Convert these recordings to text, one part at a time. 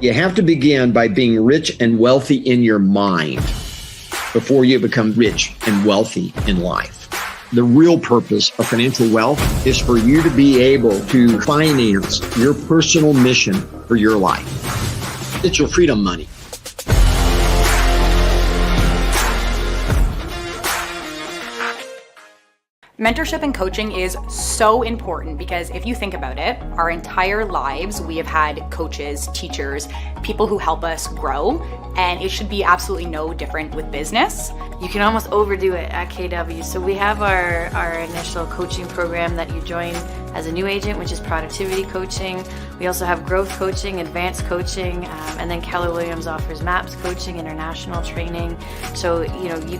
You have to begin by being rich and wealthy in your mind before you become rich and wealthy in life. The real purpose of financial wealth is for you to be able to finance your personal mission for your life. It's your freedom money. Mentorship and coaching is so important because if you think about it, our entire lives we have had coaches, teachers, people who help us grow, and it should be absolutely no different with business. You can almost overdo it at KW. So we have our initial coaching program that you join as a new agent, which is productivity coaching. We also have growth coaching, advanced coaching, and then Keller Williams offers MAPS coaching, international training. So you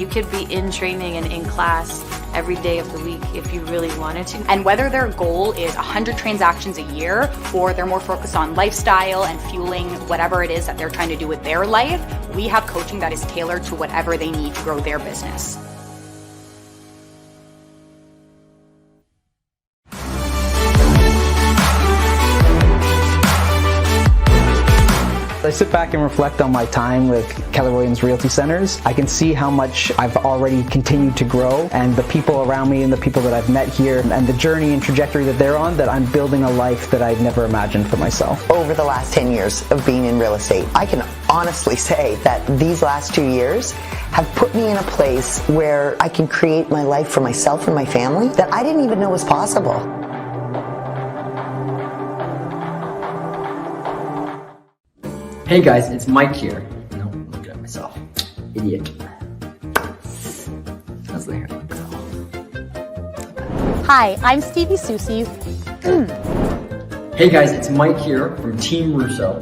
could be in training and in class every day of the week if you really wanted to. And whether their goal is 100 transactions a year or they're more focused on lifestyle and fueling whatever it is that they're trying to do with their life, we have coaching that is tailored to whatever they need to grow their business. I sit back and reflect on my time with Keller Williams Realty Centers. I can see how much I've already continued to grow, and the people around me and the people that I've met here and the journey and trajectory that they're on, that I'm building a life that I'd never imagined for myself. Over the last 10 years of being in real estate, I can honestly say that these last 2 years have put me in a place where I can create my life for myself and my family that I didn't even know was possible. Hey guys, it's Mike here. No, I'm looking at myself. Idiot. How's the hair look? Hi, I'm Stevie Susie. Hey guys, it's Mike here from Team Russo.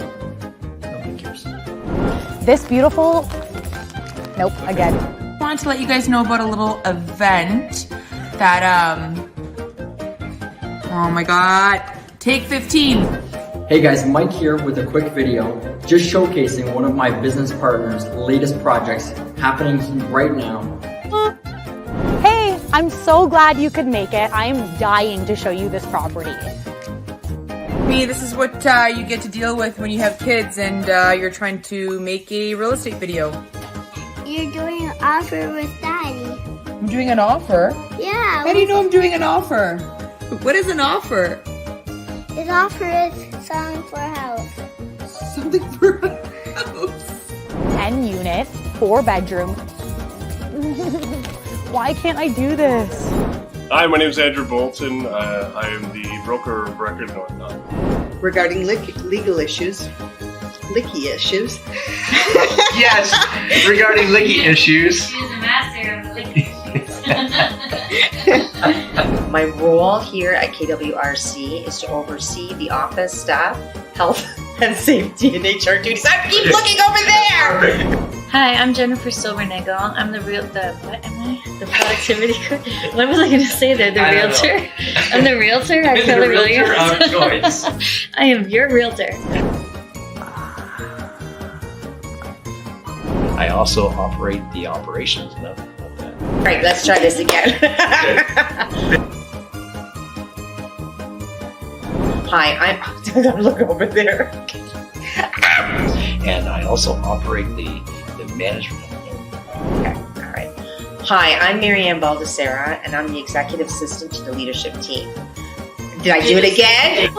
Nobody cares. This beautiful... Nope, again. I wanted to let you guys know about a little event that, oh my god, Take 15. Hey guys, Mike here with a quick video just showcasing one of my business partners' latest projects happening right now. Hey, I'm so glad you could make it. I am dying to show you this property. This is what you get to deal with when you have kids and you're trying to make a real estate video. You're doing an offer with Daddy. I'm doing an offer? Yeah. How do you know I'm doing an offer? What is an offer? His offer is selling for a house. Something for a house. 10 unit, 4 bedroom. Why can't I do this? Hi, my name is Andrew Bolton. I am the broker of record in North Nine. Regarding legal issues, licky issues. Yes, regarding licky issues. She's a master of licky issues. My role here at KWRC is to oversee the office staff, health and safety, and HR duties. I keep looking over there! Hi, I'm Jennifer Silvernagel. I'm the productivity coach. What was I going to say there? The realtor? I'm the realtor at Keller Williams. Of choice. I am your realtor. I also operate the operations of that. All right, let's try this again. Hi, I'm look over there. And I also operate the management. Okay, all right. Hi, I'm Marianne Baldessera, and I'm the executive assistant to the leadership team. Did I do it again?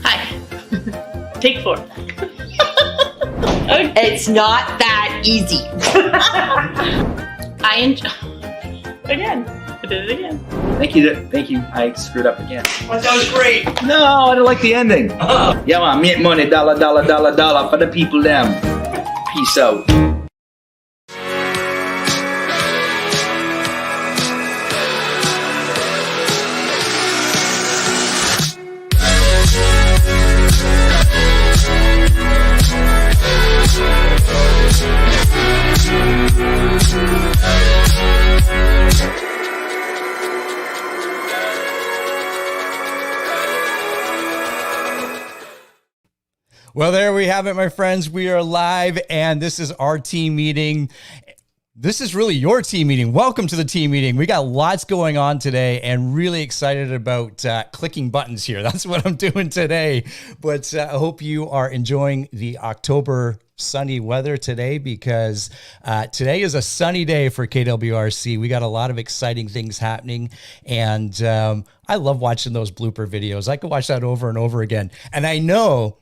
Hi. Take 4. Okay. It's not that easy. I enjoy. Again. I did it again. Thank you. I screwed up again. Oh, that was great. No, I didn't like the ending. Yeah, man, mint money, dollar for the people them. Peace out. Well, there we have it, my friends. We are live, and this is our team meeting. This is really your team meeting. Welcome to the team meeting. We got lots going on today and really excited about clicking buttons here. That's what I'm doing today. But I hope you are enjoying the October sunny weather today, because today is a sunny day for KWRC. We got a lot of exciting things happening, and I love watching those blooper videos. I could watch that over and over again. And I know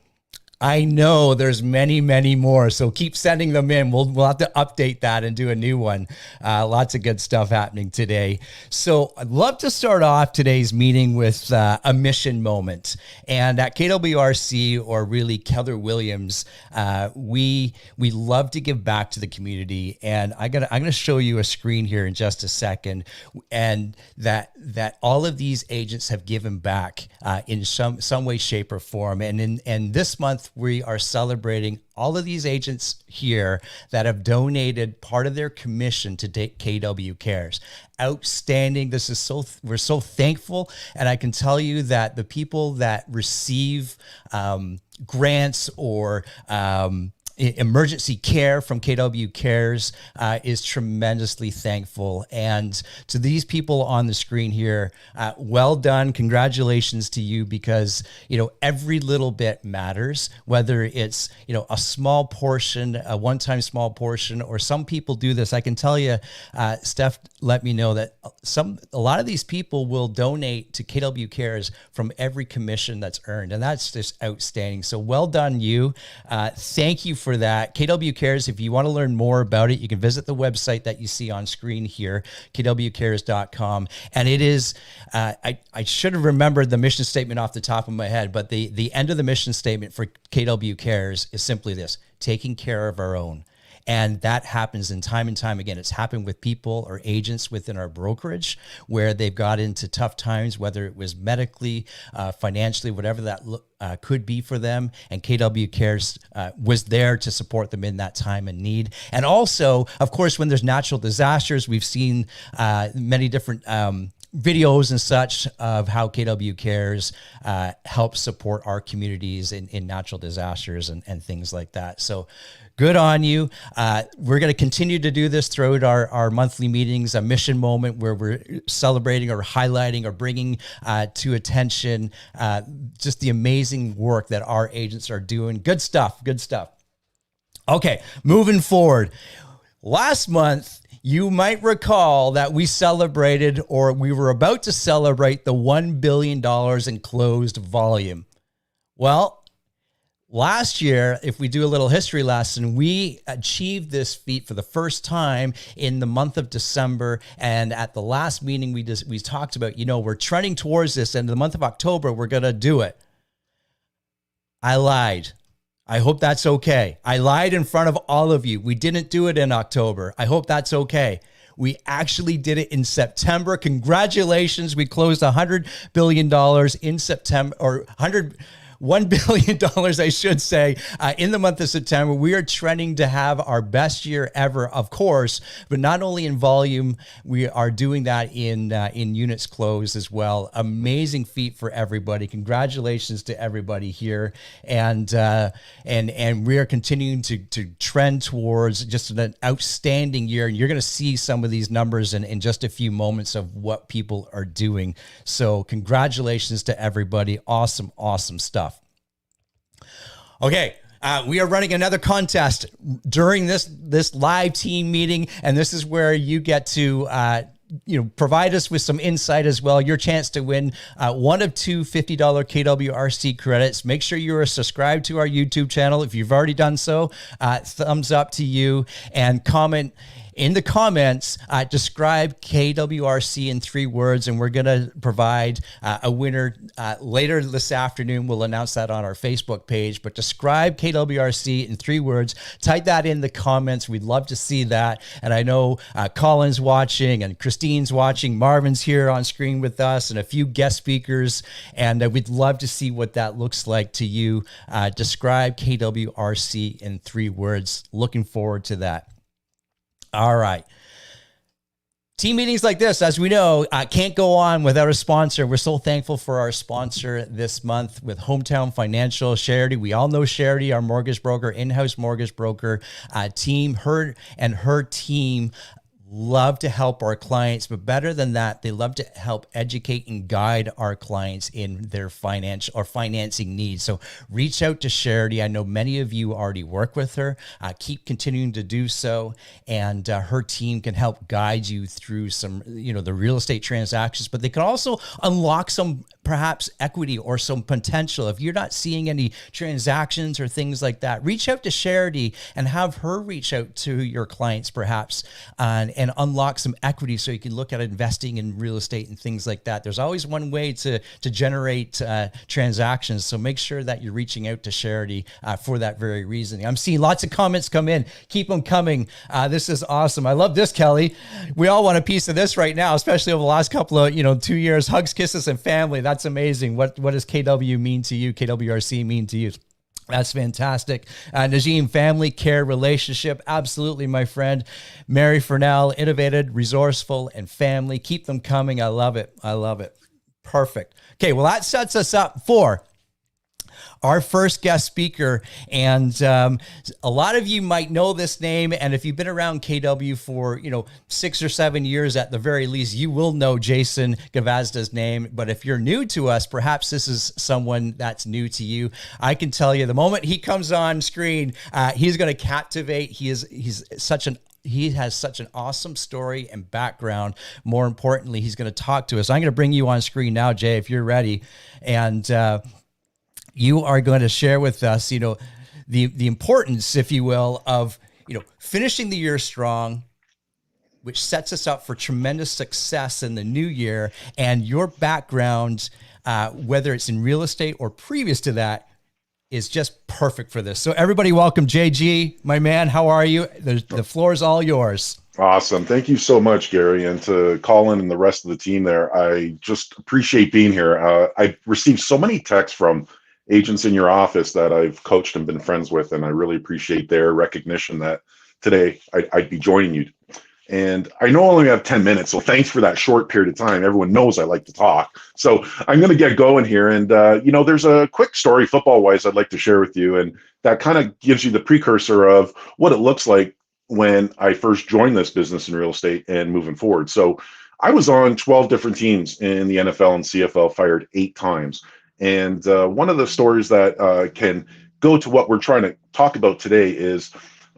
there's many, many more. So keep sending them in. We'll have to update that and do a new one. Lots of good stuff happening today. So I'd love to start off today's meeting with a mission moment. And at KWRC, or really Keller Williams, we love to give back to the community. And I'm gonna show you a screen here in just a second, and that all of these agents have given back in some way, shape, or form. And this month, we are celebrating all of these agents here that have donated part of their commission to KW Cares. Outstanding. We're so thankful. And I can tell you that the people that receive grants or emergency care from KW Cares is tremendously thankful. And to these people on the screen here, well done. Congratulations to you, because, every little bit matters, whether it's, a small portion, a one-time small portion, or some people do this. I can tell you, Steph let me know that a lot of these people will donate to KW Cares from every commission that's earned. And that's just outstanding. So well done, you. Thank you for that. KW Cares, if you want to learn more about it, you can visit the website that you see on screen here, kwcares.com. And it is, I should have remembered the mission statement off the top of my head, but the end of the mission statement for KW Cares is simply this: taking care of our own. And that happens in time and time again. It's happened with people or agents within our brokerage where they've got into tough times, whether it was medically, financially, whatever that could be for them. And KW Cares was there to support them in that time and need. And also, of course, when there's natural disasters, we've seen many different videos and such of how KW Cares helps support our communities in natural disasters and things like that. So good on you. We're going to continue to do this throughout our monthly meetings, a mission moment where we're celebrating or highlighting or bringing to attention just the amazing work that our agents are doing. Good stuff. Good stuff. Okay, moving forward. Last month, you might recall that we celebrated, or we were about to celebrate, the $1 billion in closed volume. Well, last year, if we do a little history lesson, we achieved this feat for the first time in the month of December. And at the last meeting, we talked about, we're trending towards this, and in the month of October, we're going to do it. I lied. I hope that's okay. I lied in front of all of you. We didn't do it in October. I hope that's okay. We actually did it in September. Congratulations. We closed $100 billion in September, or $1 billion, I should say, in the month of September. We are trending to have our best year ever, of course, but not only in volume, we are doing that in units closed as well. Amazing feat for everybody. Congratulations to everybody here. And we are continuing to trend towards just an outstanding year. And you're going to see some of these numbers in just a few moments of what people are doing. So congratulations to everybody. Awesome, awesome stuff. Okay, we are running another contest during this live team meeting, and this is where you get to provide us with some insight as well. Your chance to win one of two $50 KWRC credits. Make sure you are subscribed to our YouTube channel. If you've already done so, thumbs up to you, and comment in the comments, describe KWRC in 3 words, and we're going to provide a winner later this afternoon. We'll announce that on our Facebook page, but describe KWRC in 3 words. Type that in the comments. We'd love to see that. And I know Colin's watching, and Christine's watching. Marvin's here on screen with us, and a few guest speakers, and we'd love to see what that looks like to you. Describe KWRC in 3 words. Looking forward to that. All right. Team meetings like this, as we know, can't go on without a sponsor. We're so thankful for our sponsor this month with Hometown Financial, Charity. We all know Charity, our mortgage broker, in-house mortgage broker team. Her and her team love to help our clients, but better than that, they love to help educate and guide our clients in their financial or financing needs. So reach out to Charity. I know many of you already work with her. Keep continuing to do so. And her team can help guide you through some, the real estate transactions, but they can also unlock some perhaps equity or some potential. If you're not seeing any transactions or things like that, reach out to Charity and have her reach out to your clients perhaps and unlock some equity so you can look at investing in real estate and things like that. There's always one way to generate transactions. So make sure that you're reaching out to Charity for that very reason. I'm seeing lots of comments come in. Keep them coming. This is awesome. I love this, Kelly. We all want a piece of this right now, especially over the last couple of 2 years. Hugs, kisses, and family. That's amazing. What does KW mean to you? KWRC mean to you? That's fantastic. Najim, family, care, relationship. Absolutely, my friend. Mary Fernell, innovative, resourceful, and family. Keep them coming. I love it. I love it. Perfect. Okay, well, that sets us up for our first guest speaker. And a lot of you might know this name. And if you've been around KW for, 6 or 7 years at the very least, you will know Jason Gavazda's name. But if you're new to us, perhaps this is someone that's new to you. I can tell you the moment he comes on screen, he's going to captivate. He has such an awesome story and background. More importantly, he's going to talk to us. I'm going to bring you on screen now, Jay, if you're ready. And you are going to share with us, the importance, if you will, of, finishing the year strong, which sets us up for tremendous success in the new year. And your background, whether it's in real estate or previous to that, is just perfect for this. So everybody welcome JG, my man. How are you? The floor is all yours. Awesome. Thank you so much, Gary. And to Colin and the rest of the team there, I just appreciate being here. I've received so many texts from agents in your office that I've coached and been friends with, and I really appreciate their recognition that today I'd be joining you. And I know I only have 10 minutes, so thanks for that short period of time. Everyone knows I like to talk. So I'm going to get going here. And, there's a quick story football-wise I'd like to share with you, and that kind of gives you the precursor of what it looks like when I first joined this business in real estate and moving forward. So I was on 12 different teams in the NFL and CFL, fired 8 times. And one of the stories that can go to what we're trying to talk about today is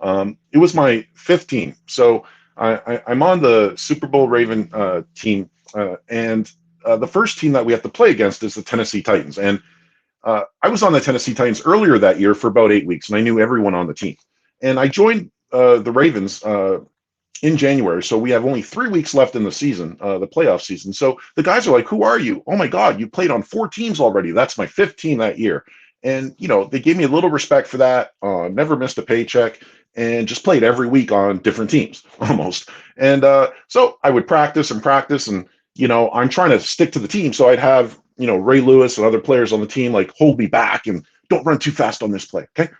it was my 5th team. So I'm on the Super Bowl Raven team, and the first team that we have to play against is the Tennessee Titans. And I was on the Tennessee Titans earlier that year for about 8 weeks, and I knew everyone on the team. And I joined the Ravens in January. So we have only 3 weeks left in the season, the playoff season. So the guys are like, "Who are you? Oh my God, you played on 4 teams already. That's my 5th team that year." And, they gave me a little respect for that. Never missed a paycheck and just played every week on different teams almost. And so I would practice and, I'm trying to stick to the team. So I'd have, Ray Lewis and other players on the team, like, hold me back and don't run too fast on this play. Okay.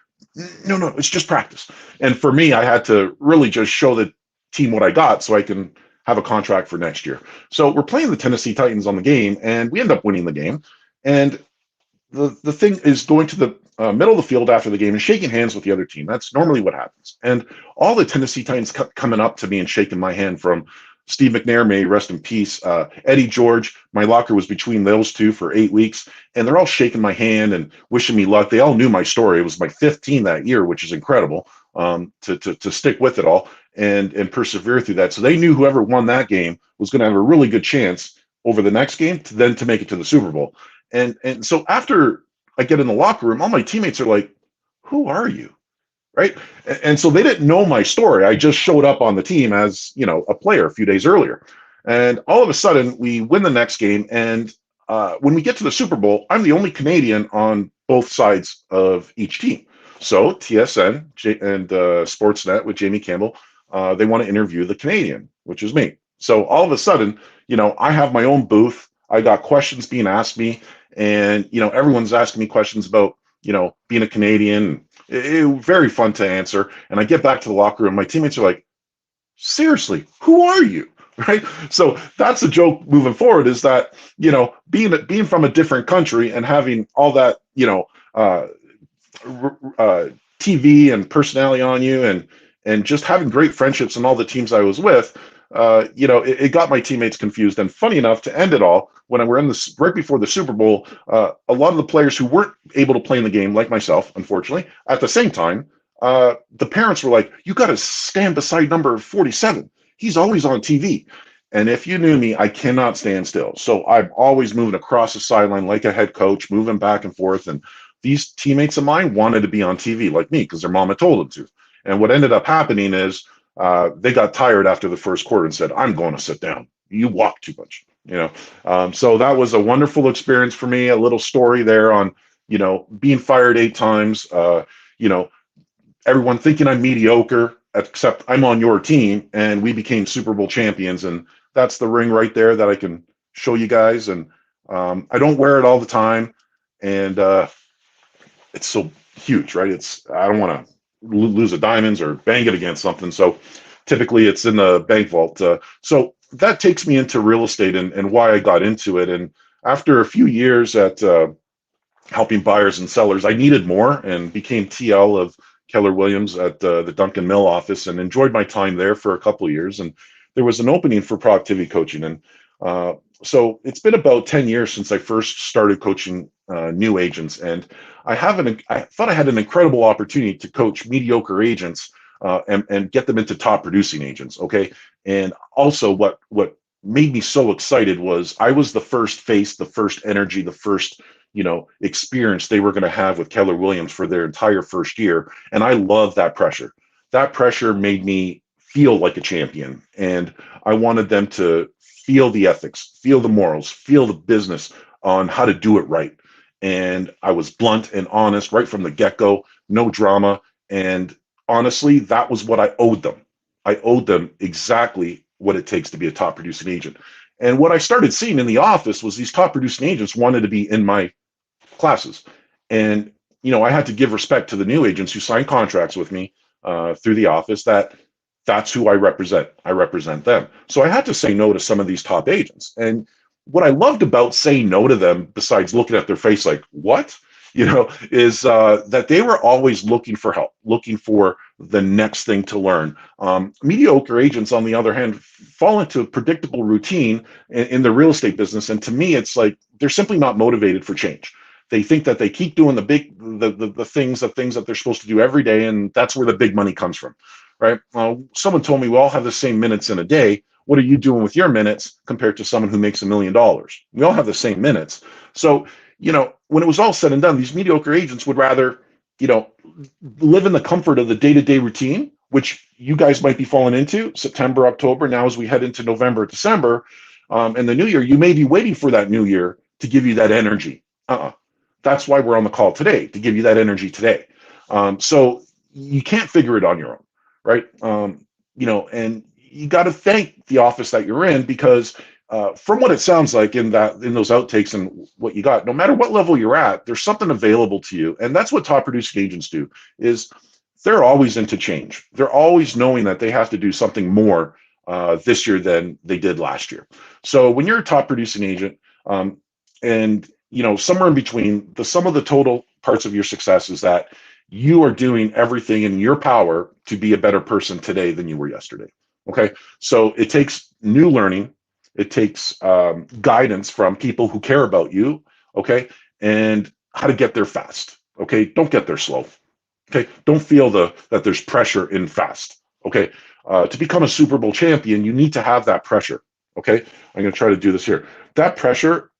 No, it's just practice. And for me, I had to really just show the team what I got so I can have a contract for next year. So we're playing the Tennessee Titans on the game, and we end up winning the game. And the thing is going to the middle of the field after the game and shaking hands with the other team. That's normally what happens. And all the Tennessee Titans coming up to me and shaking my hand, from Steve McNair, may he rest in peace, Eddie George. My locker was between those two for 8 weeks, and they're all shaking my hand and wishing me luck. They all knew my story. It was my 5th team that year, which is incredible, to stick with it all and persevere through that. So they knew whoever won that game was going to have a really good chance over the next game to make it to the Super Bowl. And so after I get in the locker room, all my teammates are like, "Who are you?" Right? And so they didn't know my story. I just showed up on the team as, a player a few days earlier. And all of a sudden we win the next game. And when we get to the Super Bowl, I'm the only Canadian on both sides of each team. So TSN and Sportsnet with Jamie Campbell, they want to interview the Canadian, which is me. So all of a sudden, I have my own booth. I got questions being asked me, and, everyone's asking me questions about, being a Canadian. It was very fun to answer. And I get back to the locker room. My teammates are like, "Seriously, who are you?" Right? So that's the joke moving forward, is that, being from a different country and having all that, TV and personality on you, and just having great friendships in all the teams I was with, it got my teammates confused. And funny enough, to end it all, when we're in this right before the Super Bowl, a lot of the players who weren't able to play in the game, like myself, unfortunately, at the same time, the parents were like, "You got to stand beside number 47. He's always on TV." And if you knew me, I cannot stand still. So I'm always moving across the sideline like a head coach, moving back and forth. And these teammates of mine wanted to be on TV like me because their mama told them to. And what ended up happening is they got tired after the first quarter and said, "I'm going to sit down. You walk too much." So that was a wonderful experience for me. A little story there on, being fired 8 times, everyone thinking I'm mediocre, except I'm on your team and we became Super Bowl champions. And that's the ring right there that I can show you guys. And I don't wear it all the time. And it's so huge, right? I don't want to lose the diamonds or bang it against something. So typically it's in the bank vault. So that takes me into real estate and why I got into it. And after a few years at helping buyers and sellers, I needed more and became TL of Keller Williams at the Duncan Mill office and enjoyed my time there for a couple of years. And there was an opening for productivity coaching. And so it's been about 10 years since I first started coaching new agents. And I thought I had an incredible opportunity to coach mediocre agents and get them into top producing agents. Okay. And also what made me so excited was I was the first face, the first energy, the first experience they were going to have with Keller Williams for their entire first year. And I love that pressure. That pressure made me feel like a champion. And I wanted them to feel the ethics, feel the morals, feel the business on how to do it right. And I was blunt and honest right from the get-go, no drama. And honestly, that was what I owed them. I owed them exactly what it takes to be a top producing agent. And what I started seeing in the office was these top producing agents wanted to be in my classes. And, I had to give respect to the new agents who signed contracts with me through the office that's who I represent. I represent them. So I had to say no to some of these top agents. And what I loved about saying no to them, besides looking at their face like, what? Is that they were always looking for help, looking for the next thing to learn. Mediocre agents, on the other hand, fall into a predictable routine in the real estate business. And to me, it's like they're simply not motivated for change. They think that they keep doing the things that they're supposed to do every day, and that's where the big money comes from, right? Someone told me we all have the same minutes in a day. What are you doing with your minutes compared to someone who makes $1 million? We all have the same minutes. So, when it was all said and done, these mediocre agents would rather, live in the comfort of the day-to-day routine, which you guys might be falling into September, October. Now, as we head into November, December, and the new year, you may be waiting for that new year to give you that energy. That's why we're on the call today, to give you that energy today. So you can't figure it on your own, right? And you got to thank the office that you're in, because from what it sounds like in those outtakes and what you got, no matter what level you're at, there's something available to you. And that's what top producing agents do, is they're always into change. They're always knowing that they have to do something more this year than they did last year. So when you're a top producing agent, and somewhere in between, the sum of the total parts of your success is that you are doing everything in your power to be a better person today than you were yesterday. Okay. So it takes new learning. It takes guidance from people who care about you. Okay. And how to get there fast. Okay. Don't get there slow. Okay. Don't feel that there's pressure in fast. Okay. To become a Super Bowl champion, you need to have that pressure. Okay. I'm going to try to do this here. That pressure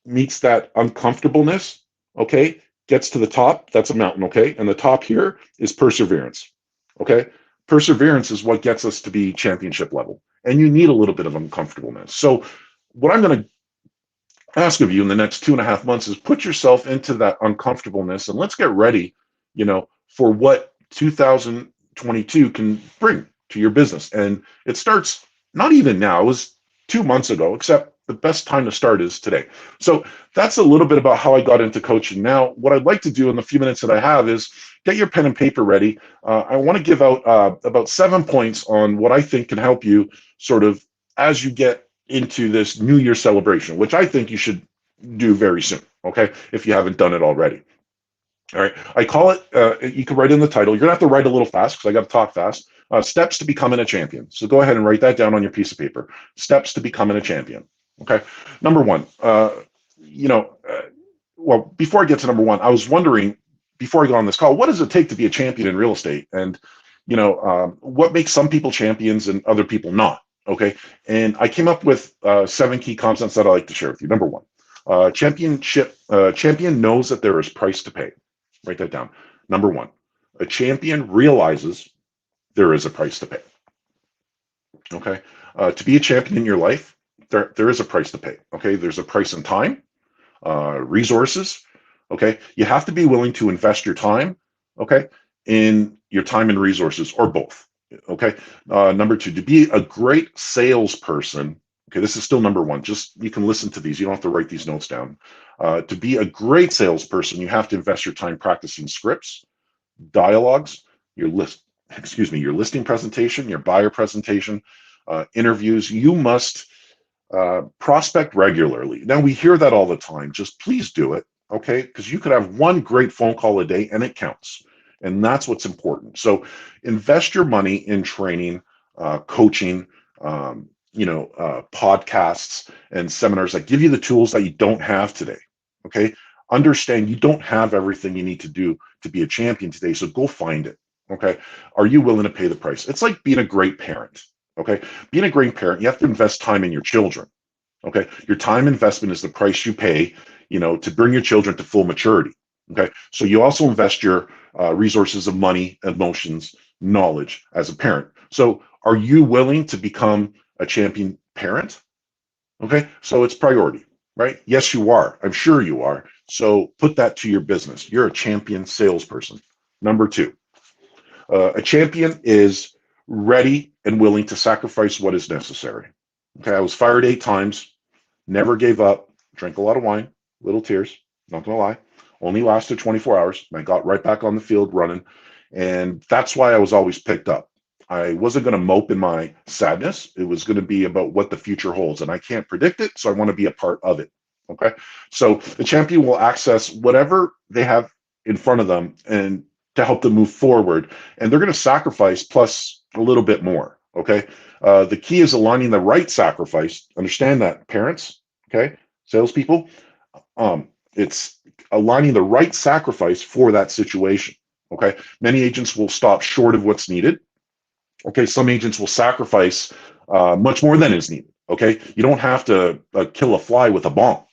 meets that uncomfortableness, okay, gets to the top. That's a mountain, okay? And the top here is perseverance, okay? Perseverance is what gets us to be championship level. And you need a little bit of uncomfortableness. So what I'm going to ask of you in the next 2.5 months is put yourself into that uncomfortableness, and let's get ready, for what 2022 can bring to your business. And it starts not even now, it was 2 months ago, except the best time to start is today. So that's a little bit about how I got into coaching. Now, what I'd like to do in the few minutes that I have is get your pen and paper ready. I want to give out about 7 points on what I think can help you sort of as you get into this New Year celebration, which I think you should do very soon, okay, if you haven't done it already. All right, I call it, you can write in the title. You're going to have to write a little fast because I got to talk fast. Steps to becoming a champion. So go ahead and write that down on your piece of paper. Steps to becoming a champion. Okay. Number one, well, before I get to number one, I was wondering, before I go on this call, what does it take to be a champion in real estate? And, what makes some people champions and other people not? Okay. And I came up with 7 key concepts that I like to share with you. Number one, champion knows that there is price to pay. Write that down. Number one, a champion realizes there is a price to pay. Okay. To be a champion in your life, there is a price to pay. Okay. There's a price in time, resources. Okay. You have to be willing to invest your time. Okay. In your time and resources, or both. Okay. Number two, to be a great salesperson. Okay. This is still number one. Just, you can listen to these. You don't have to write these notes down. To be a great salesperson, you have to invest your time practicing scripts, dialogues, your listing presentation, your buyer presentation, interviews. You must prospect regularly. Now, we hear that all the time. Just please do it, okay? Because you could have one great phone call a day and it counts. And that's what's important. So invest your money in training, coaching, podcasts and seminars that give you the tools that you don't have today, okay? Understand you don't have everything you need to do to be a champion today, so go find it, okay? Are you willing to pay the price? It's like being a great parent, okay? Being a great parent, you have to invest time in your children, okay? Your time investment is the price you pay, to bring your children to full maturity, okay? So you also invest your resources of money, emotions, knowledge as a parent. So are you willing to become a champion parent? Okay, so it's priority, right? Yes, you are. I'm sure you are. So put that to your business. You're a champion salesperson. Number two, a champion is ready and willing to sacrifice what is necessary. Okay, I was fired 8 times, never gave up, drank a lot of wine, little tears, not gonna lie, only lasted 24 hours. I got right back on the field running. And that's why I was always picked up. I wasn't going to mope in my sadness. It was going to be about what the future holds. And I can't predict it, so I want to be a part of it. Okay. So the champion will access whatever they have in front of them and to help them move forward. And they're going to sacrifice plus a little bit more. Okay. The key is aligning the right sacrifice. Understand that, parents. Okay. Salespeople. It's aligning the right sacrifice for that situation. Okay. Many agents will stop short of what's needed. Okay. Some agents will sacrifice much more than is needed. Okay. You don't have to kill a fly with a bomb.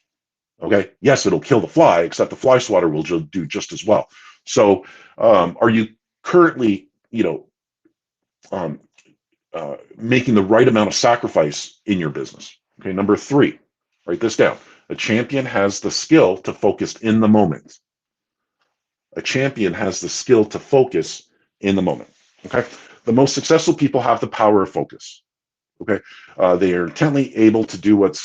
Okay. Yes, it'll kill the fly, except the fly swatter will do just as well. So are you currently, making the right amount of sacrifice in your business? Okay. Number 3, write this down. A champion has the skill to focus in the moment. A champion has the skill to focus in the moment. Okay. The most successful people have the power of focus. Okay. They are intently able to do what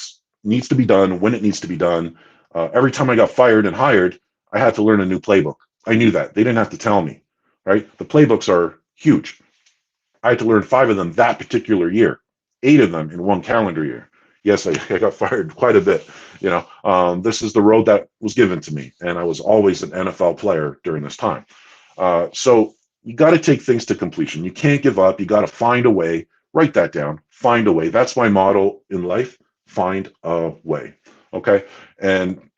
needs to be done when it needs to be done. Every time I got fired and hired, I had to learn a new playbook. I knew that. They didn't have to tell me, right? The playbooks are huge. I had to learn 5 of them that particular year, 8 of them in 1 calendar year. Yes, I got fired quite a bit. This is the road that was given to me, and I was always an NFL player during this time. So you got to take things to completion. You can't give up. You got to find a way. Write that down. Find a way. That's my motto in life. Find a way. Okay. And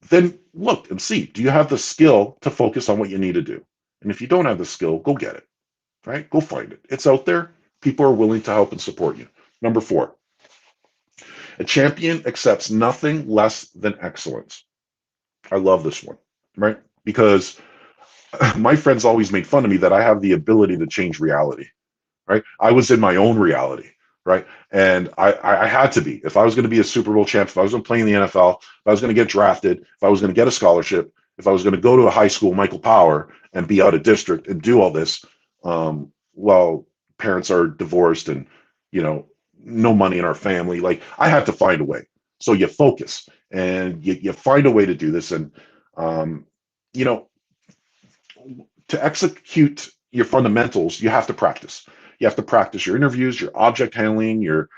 then look and see, do you have the skill to focus on what you need to do? And if you don't have the skill, go get it. Right? Go find it. It's out there. People are willing to help and support you. Number 4. A champion accepts nothing less than excellence. I love this one, right? Because my friends always made fun of me that I have the ability to change reality, right? I was in my own reality, right? And I had to be. If I was going to be a Super Bowl champ, if I was going to play in the NFL, if I was going to get drafted, if I was going to get a scholarship, if I was going to go to a high school, Michael Power, and be out of district and do all this, while parents are divorced and, no money in our family, like I had to find a way. So you focus and you find a way to do this. And, to execute your fundamentals, you have to practice. You have to practice your interviews, your object handling, your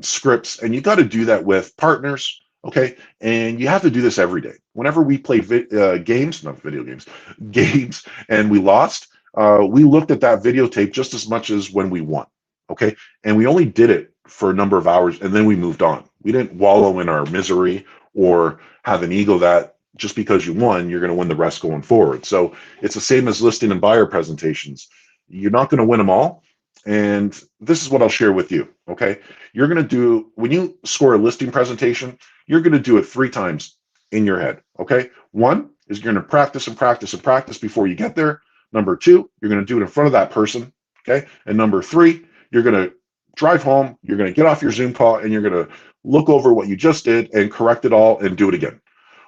scripts, and you got to do that with partners. Okay. And you have to do this every day. Whenever we play games, not video games, games, and we lost, we looked at that videotape just as much as when we won. Okay. And we only did it for a number of hours and then we moved on. We didn't wallow in our misery or have an ego that just because you won, you're going to win the rest going forward. So it's the same as listing and buyer presentations. You're not going to win them all. And this is what I'll share with you. Okay. You're going to do, when you score a listing presentation, you're going to do it 3 times in your head. Okay. 1 is you're going to practice and practice and practice before you get there. Number 2, you're going to do it in front of that person. Okay. And number 3, you're going to drive home, you're going to get off your Zoom call, and you're going to look over what you just did and correct it all and do it again.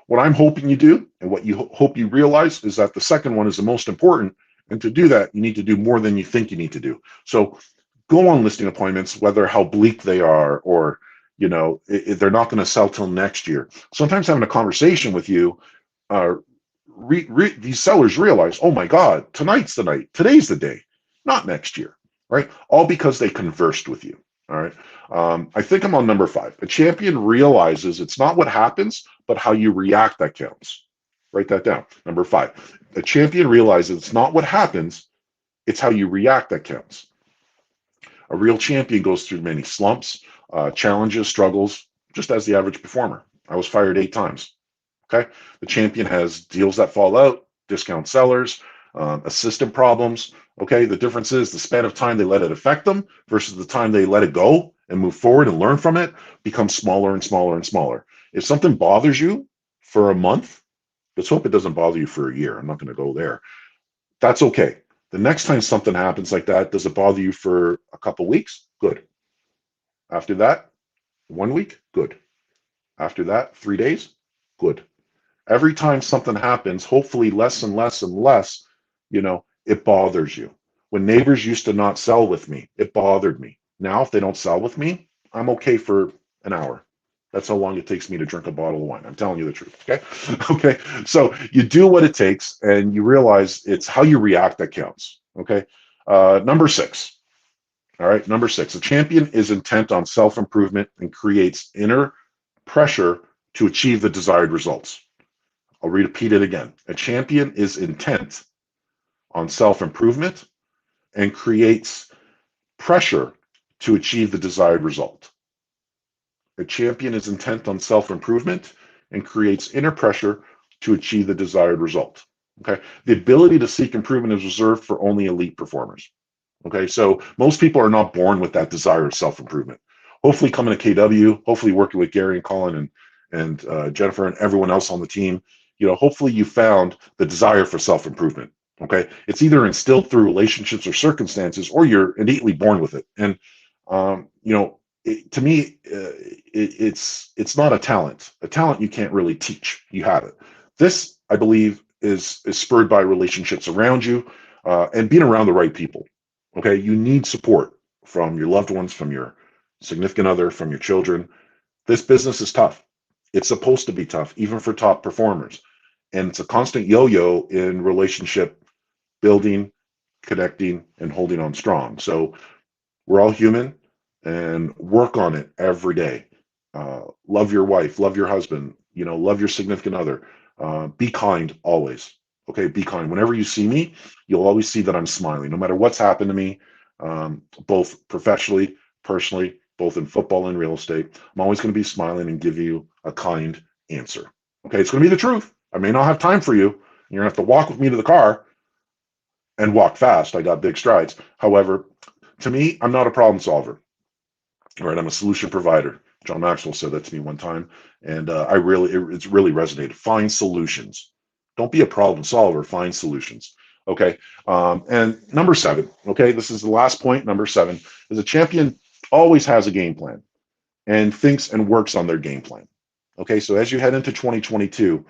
What I'm hoping you do and what you hope you realize is that the second one is the most important. And to do that, you need to do more than you think you need to do. So go on listing appointments, whether how bleak they are or, you know, they're not going to sell till next year. Sometimes having a conversation with you, these sellers realize, oh my God, tonight's the night, today's the day, not next year, right? All because they conversed with you. All right. I think I'm on number 5. A champion realizes it's not what happens, but how you react that counts. Write that down. Number 5. A champion realizes it's not what happens, it's how you react that counts. A real champion goes through many slumps, challenges, struggles, just as the average performer. I was fired 8 times. Okay. The champion has deals that fall out, discount sellers, assistant problems. Okay. The difference is the span of time they let it affect them versus the time they let it go and move forward and learn from it becomes smaller and smaller and smaller. If something bothers you for a month, let's hope it doesn't bother you for a year. I'm not going to go there. That's okay. The next time something happens like that, does it bother you for a couple weeks? Good. After that, 1 week? Good. After that, 3 days? Good. Every time something happens, hopefully less and less and less, you know, it bothers you. When neighbors used to not sell with me, it bothered me. Now, if they don't sell with me, I'm okay for an hour. That's how long it takes me to drink a bottle of wine. I'm telling you the truth. Okay. Okay. So you do what it takes and you realize it's how you react that counts. Okay. Number 6. All right. Number 6. A champion is intent on self-improvement and creates inner pressure to achieve the desired results. I'll repeat it again. A champion is intent on self-improvement and creates pressure to achieve the desired result. A champion is intent on self-improvement and creates inner pressure to achieve the desired result. Okay. The ability to seek improvement is reserved for only elite performers. Okay. So most people are not born with that desire of self-improvement. Hopefully coming to KW, hopefully working with Gary and Colin and Jennifer and everyone else on the team, you know, hopefully you found the desire for self-improvement. Okay. It's either instilled through relationships or circumstances, or you're innately born with it. And, you know, to me, it's not a talent. A talent you can't really teach. You have it. This, I believe, is spurred by relationships around you and being around the right people. Okay. You need support from your loved ones, from your significant other, from your children. This business is tough. It's supposed to be tough, even for top performers. And it's a constant yo-yo in relationship building, connecting, and holding on strong. So we're all human and work on it every day. Love your wife, love your husband, you know, love your significant other. Be kind always. Okay, be kind. Whenever you see me, you'll always see that I'm smiling, no matter what's happened to me, both professionally, personally, both in football and real estate. I'm always going to be smiling and give you a kind answer. Okay, it's going to be the truth. I may not have time for you. You're going to have to walk with me to the car and walk fast. I got big strides. However, to me, I'm not a problem solver. All right, I'm a solution provider. John Maxwell said that to me one time, and it's really resonated. Find solutions. Don't be a problem solver. Find solutions. Okay, and number 7. Okay, this is the last point. Number 7 is a champion always has a game plan and thinks and works on their game plan. Okay, so as you head into 2022,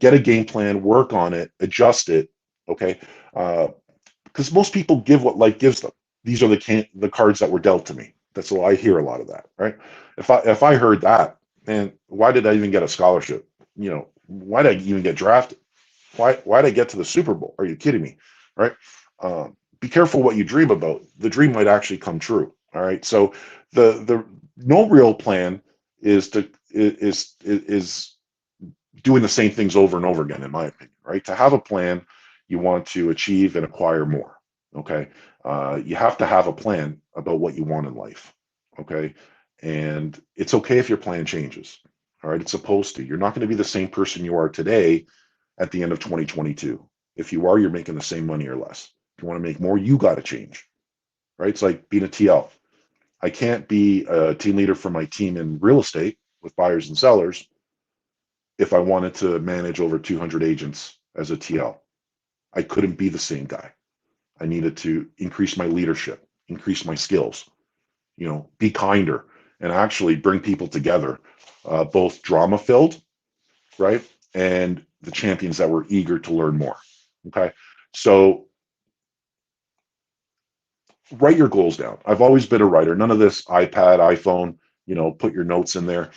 get a game plan, work on it, adjust it. Okay, because most people give what life gives them. These are the cards that were dealt to me. That's what I hear a lot of that, right? If I heard that, man, why did I even get a scholarship? You know, why did I even get drafted? Why did I get to the Super Bowl? Are you kidding me? Right? Be careful what you dream about. The dream might actually come true. All right. So the no real plan is doing the same things over and over again, in my opinion. Right? To have a plan, you want to achieve and acquire more. Okay. You have to have a plan about what you want in life. Okay. And it's okay if your plan changes. All right. It's supposed to. You're not going to be the same person you are today at the end of 2022. If you are, you're making the same money or less. If you want to make more, you got to change. Right. It's like being a TL. I can't be a team leader for my team in real estate with buyers and sellers if I wanted to manage over 200 agents as a TL. I couldn't be the same guy. I needed to increase my leadership, increase my skills, be kinder, and actually bring people together, both drama filled, right? And the champions that were eager to learn more. Okay. So write your goals down. I've always been a writer. None of this iPad, iPhone, put your notes in there.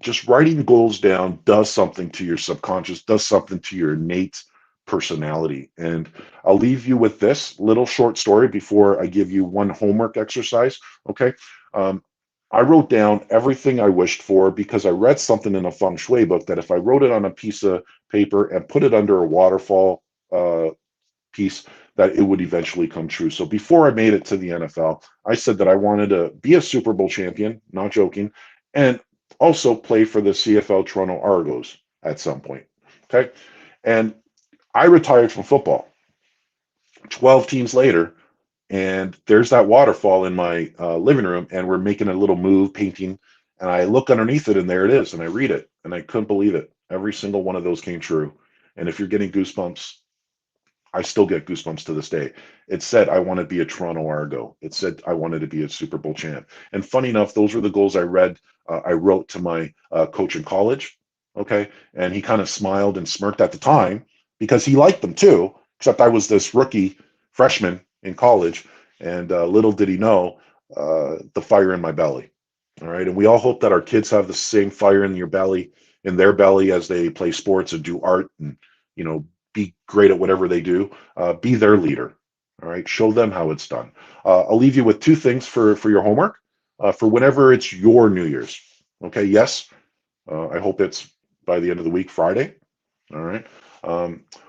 Just writing goals down does something to your subconscious, does something to your innate personality. And I'll leave you with this little short story before I give you one homework exercise. Okay. I wrote down everything I wished for because I read something in a feng shui book that if I wrote it on a piece of paper and put it under a waterfall piece, that it would eventually come true. So before I made it to the NFL, I said that I wanted to be a Super Bowl champion, not joking, and also play for the CFL Toronto Argos at some point. Okay. And I retired from football 12 teams later, and there's that waterfall in my living room, and we're making a little move, painting, and I look underneath it, and there it is, and I read it, and I couldn't believe it. Every single one of those came true. And if you're getting goosebumps, I still get goosebumps to this day. It said, I want to be a Toronto Argo. It said, I wanted to be a Super Bowl champ. And funny enough, those were the goals I wrote to my coach in college. Okay. And he kind of smiled and smirked at the time because he liked them too, except I was this rookie freshman in college. And little did he know the fire in my belly. All right. And we all hope that our kids have the same fire in their belly as they play sports and do art and, be great at whatever they do. Be their leader. All right. Show them how it's done. I'll leave you with two things for your homework for whenever it's your New Year's. Okay. Yes. I hope it's by the end of the week, Friday. All right.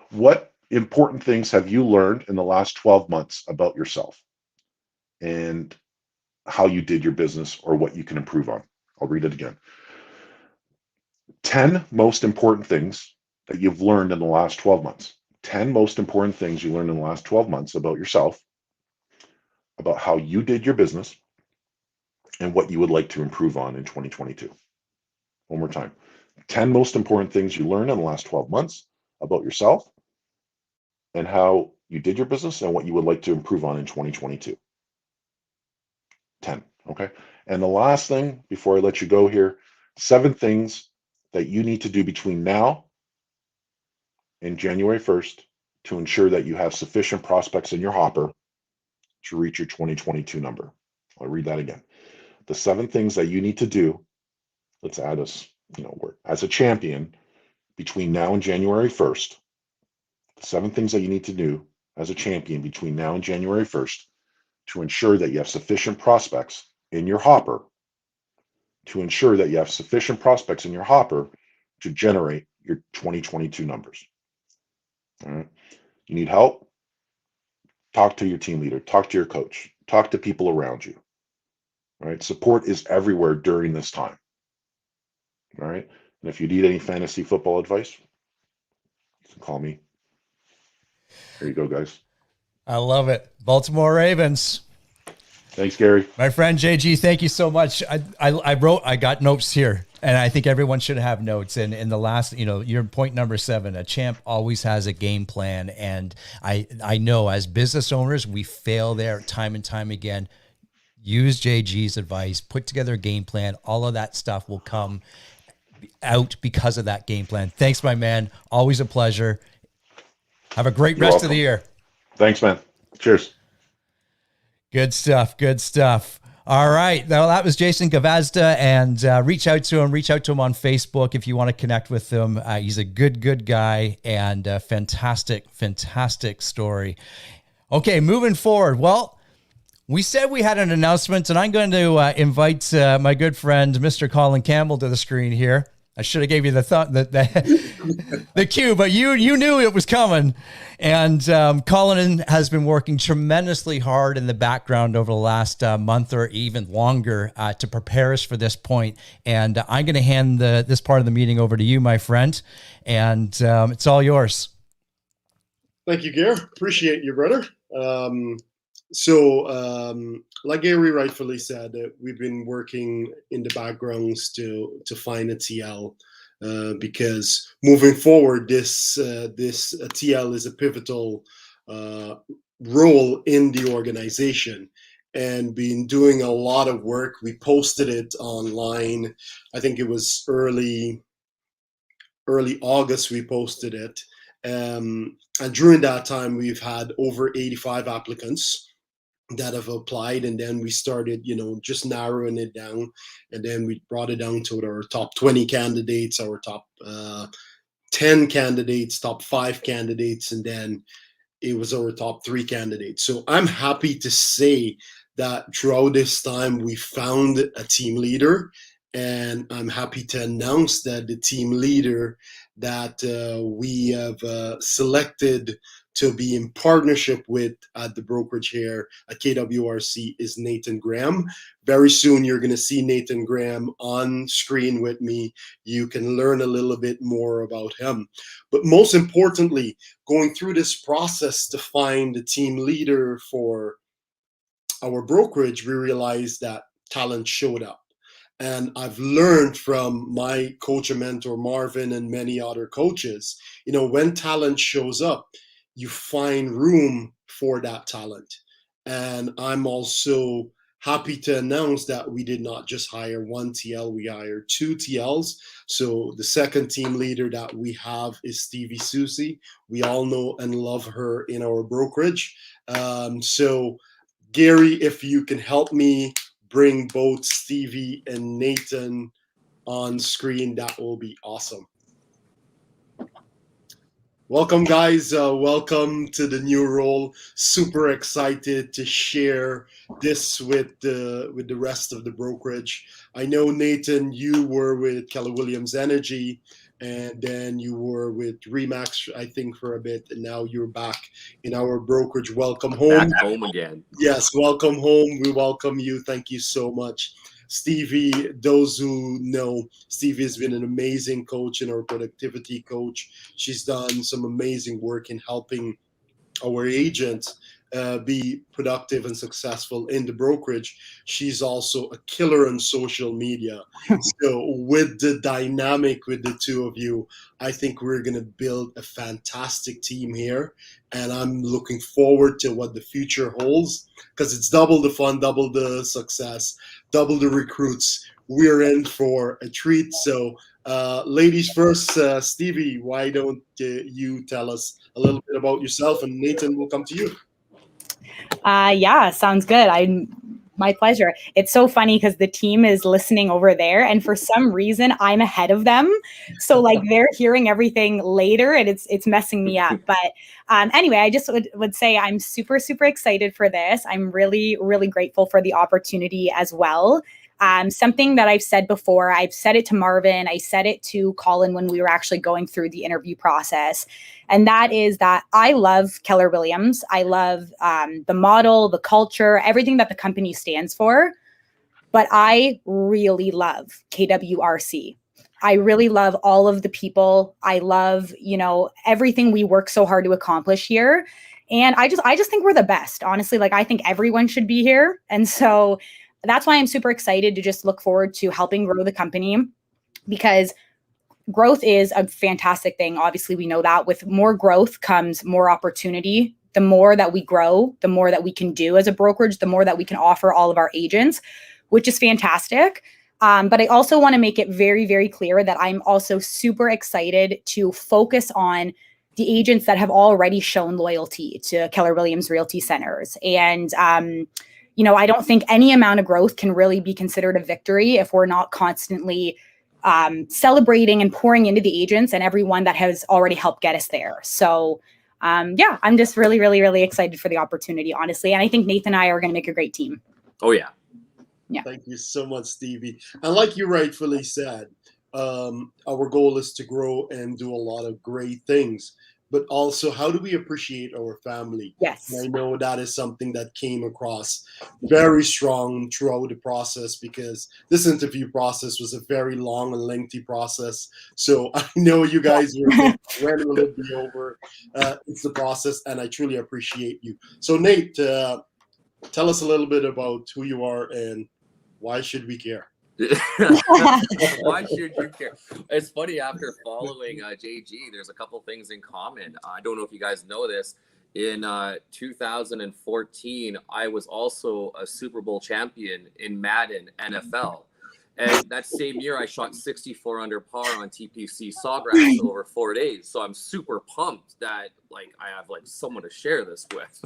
What important things have you learned in the last 12 months about yourself and how you did your business or what you can improve on? I'll read it again. 10 most important things that you've learned in the last 12 months. 10 most important things you learned in the last 12 months about yourself, about how you did your business, and what you would like to improve on in 2022. One more time. 10 most important things you learned in the last 12 months about yourself and how you did your business and what you would like to improve on in 2022. 10. Okay. And the last thing before I let you go here, 7 things that you need to do between now and January 1st to ensure that you have sufficient prospects in your hopper to reach your 2022 number. I'll read that again. The 7 things that you need to do, let's add us, as a champion between now and January 1st, the 7 things that you need to do as a champion between now and January 1st to ensure that you have sufficient prospects in your hopper, to generate your 2022 numbers. All right. You need help? Talk to your team leader, talk to your coach, talk to people around you. All right. Support is everywhere during this time. All right. And if you need any fantasy football advice, you can call me. There you go, guys. I love it. Baltimore Ravens. Thanks, Gary. My friend JG, thank you so much. I got notes here, and I think everyone should have notes. And in the last, your point number 7, a champ always has a game plan. And I know as business owners, we fail there time and time again. Use JG's advice, put together a game plan. All of that stuff will come out because of that game plan. Thanks, my man. Always a pleasure. Have a great rest of the year. Thanks, man. Cheers. Good stuff. Good stuff. All right. Well, that was Jason Gavazda, and reach out to him. Reach out to him on Facebook if you want to connect with him. He's a good guy, and fantastic story. Okay, moving forward. Well, we said we had an announcement, and I'm going to invite my good friend, Mr. Colin Campbell, to the screen here. I should have gave you the cue, but you knew it was coming. And Colin has been working tremendously hard in the background over the last month or even longer to prepare us for this point. And I'm going to hand this part of the meeting over to you, my friend. And it's all yours. Thank you, Gary. Appreciate you, brother. Like Gary rightfully said, we've been working in the backgrounds to find a TL because moving forward, this TL is a pivotal role in the organization, and been doing a lot of work. We posted it online. I think it was early August we posted it. And during that time, we've had over 85 applicants that have applied, and then we started, just narrowing it down, and then we brought it down to our top 20 candidates, our top 10 candidates, top 5 candidates, and then it was our top 3 candidates. So I'm happy to say that throughout this time, we found a team leader, and I'm happy to announce that the team leader that we have selected to be in partnership with at the brokerage here at KWRC is Nathan Graham. Very soon you're going to see Nathan Graham on screen with me. You can learn a little bit more about him. But most importantly, going through this process to find a team leader for our brokerage, we realized that talent showed up. And I've learned from my coach and mentor, Marvin, and many other coaches, when talent shows up, you find room for that talent. And I'm also happy to announce that we did not just hire one TL, we hired 2 TLs. So the second team leader that we have is Stevie Susie. We all know and love her in our brokerage. So Gary, if you can help me bring both Stevie and Nathan on screen, that will be awesome. Welcome, guys. Welcome to the new role. Super excited to share this with the rest of the brokerage. I know, Nathan, you were with Keller Williams Energy, and then you were with Remax, I think, for a bit, and now you're back in our brokerage. Welcome home. Back home again. Yes, welcome home. We welcome you. Thank you so much. Stevie, those who know, Stevie has been an amazing coach and our productivity coach. She's done some amazing work in helping our agents be productive and successful in the brokerage. She's also a killer on social media. So with the dynamic with the two of you, I think we're going to build a fantastic team here. And I'm looking forward to what the future holds, because it's double the fun, double the success, double the recruits. We're in for a treat. So ladies first, Stevie, why don't you tell us a little bit about yourself, and Nathan will come to you. Yeah, sounds good. My pleasure. It's so funny because the team is listening over there, and for some reason I'm ahead of them. So like they're hearing everything later, and it's messing me up. But anyway, I just would say I'm super, super excited for this. I'm really, really grateful for the opportunity as well. Something that I've said before, I've said it to Marvin, I said it to Colin when we were actually going through the interview process. And that is that I love Keller Williams. I love the model, the culture, everything that the company stands for. But I really love KWRC. I really love all of the people. I love, everything we work so hard to accomplish here. And I just think we're the best. Honestly, like I think everyone should be here. And so that's why I'm super excited to just look forward to helping grow the company, because growth is a fantastic thing. Obviously, we know that with more growth comes more opportunity. The more that we grow, the more that we can do as a brokerage, the more that we can offer all of our agents, which is fantastic. But I also want to make it very, very clear that I'm also super excited to focus on the agents that have already shown loyalty to Keller Williams Realty Centers. And I don't think any amount of growth can really be considered a victory if we're not constantly celebrating and pouring into the agents and everyone that has already helped get us there. So I'm just really, really, really excited for the opportunity, honestly. And I think Nathan and I are going to make a great team. Oh, yeah. Yeah. Thank you so much, Stevie. And like you rightfully said, our goal is to grow and do a lot of great things. But also, how do we appreciate our family? Yes. And I know that is something that came across very strong throughout the process, because this interview process was a very long and lengthy process. So I know you guys were thinking, when will it be over? It's the process, and I truly appreciate you. So Nate, tell us a little bit about who you are and why should we care? Why should you care? It's funny, after following JG, there's a couple things in common. I don't know if you guys know this. In 2014, I was also a Super Bowl champion in Madden NFL. And that same year, I shot 64 under par on TPC Sawgrass over 4 days. So I'm super pumped that I have someone to share this with.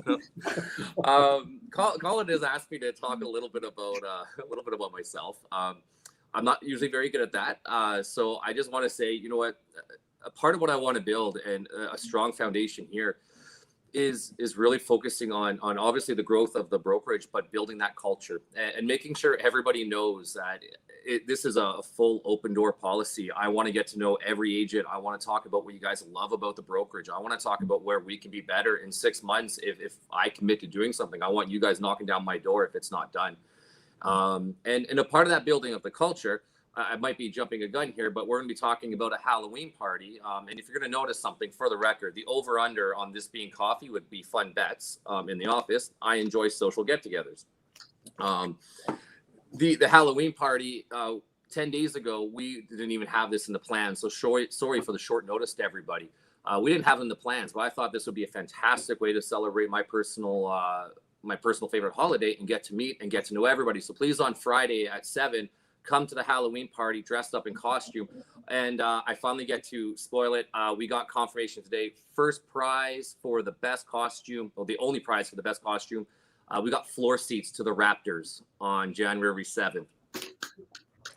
Colin has asked me to talk a little bit about myself. I'm not usually very good at that. So I just want to say, you know what, a part of what I want to build and a strong foundation here is really focusing on obviously the growth of the brokerage, but building that culture and making sure everybody knows that this is a full open door policy. I want to get to know every agent. I want to talk about what you guys love about the brokerage. I want to talk about where we can be better in 6 months. If I commit to doing something, I want you guys knocking down my door if it's not done. And a part of that building of the culture, I might be jumping a gun here, but we're going to be talking about a Halloween party. And if you're going to notice something, for the record, the over-under on this being coffee would be fun bets in the office. I enjoy social get-togethers. The Halloween party, 10 days ago, we didn't even have this in the plan. So sorry for the short notice to everybody. We didn't have it in the plans, but I thought this would be a fantastic way to celebrate my personal favorite holiday and get to meet and get to know everybody. So please, on Friday at 7, come to the Halloween party dressed up in costume. And I finally get to spoil it. We got confirmation today. First prize for the best costume, well, the only prize for the best costume. We got floor seats to the Raptors on January 7th.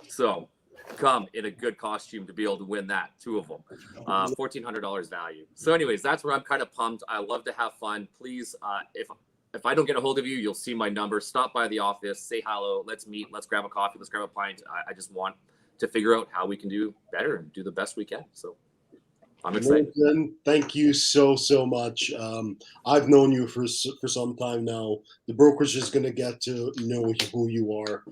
So come in a good costume to be able to win that, 2 of them. $1,400 value. So anyways, that's where I'm kind of pumped. I love to have fun. Please, if I don't get a hold of you, you'll see my number. Stop by the office, say hello, let's meet, let's grab a coffee, let's grab a pint. I just want to figure out how we can do better and do the best we can. So I'm excited. Nathan, thank you so much. I've known you for some time now. The brokerage is going to get to know who you are.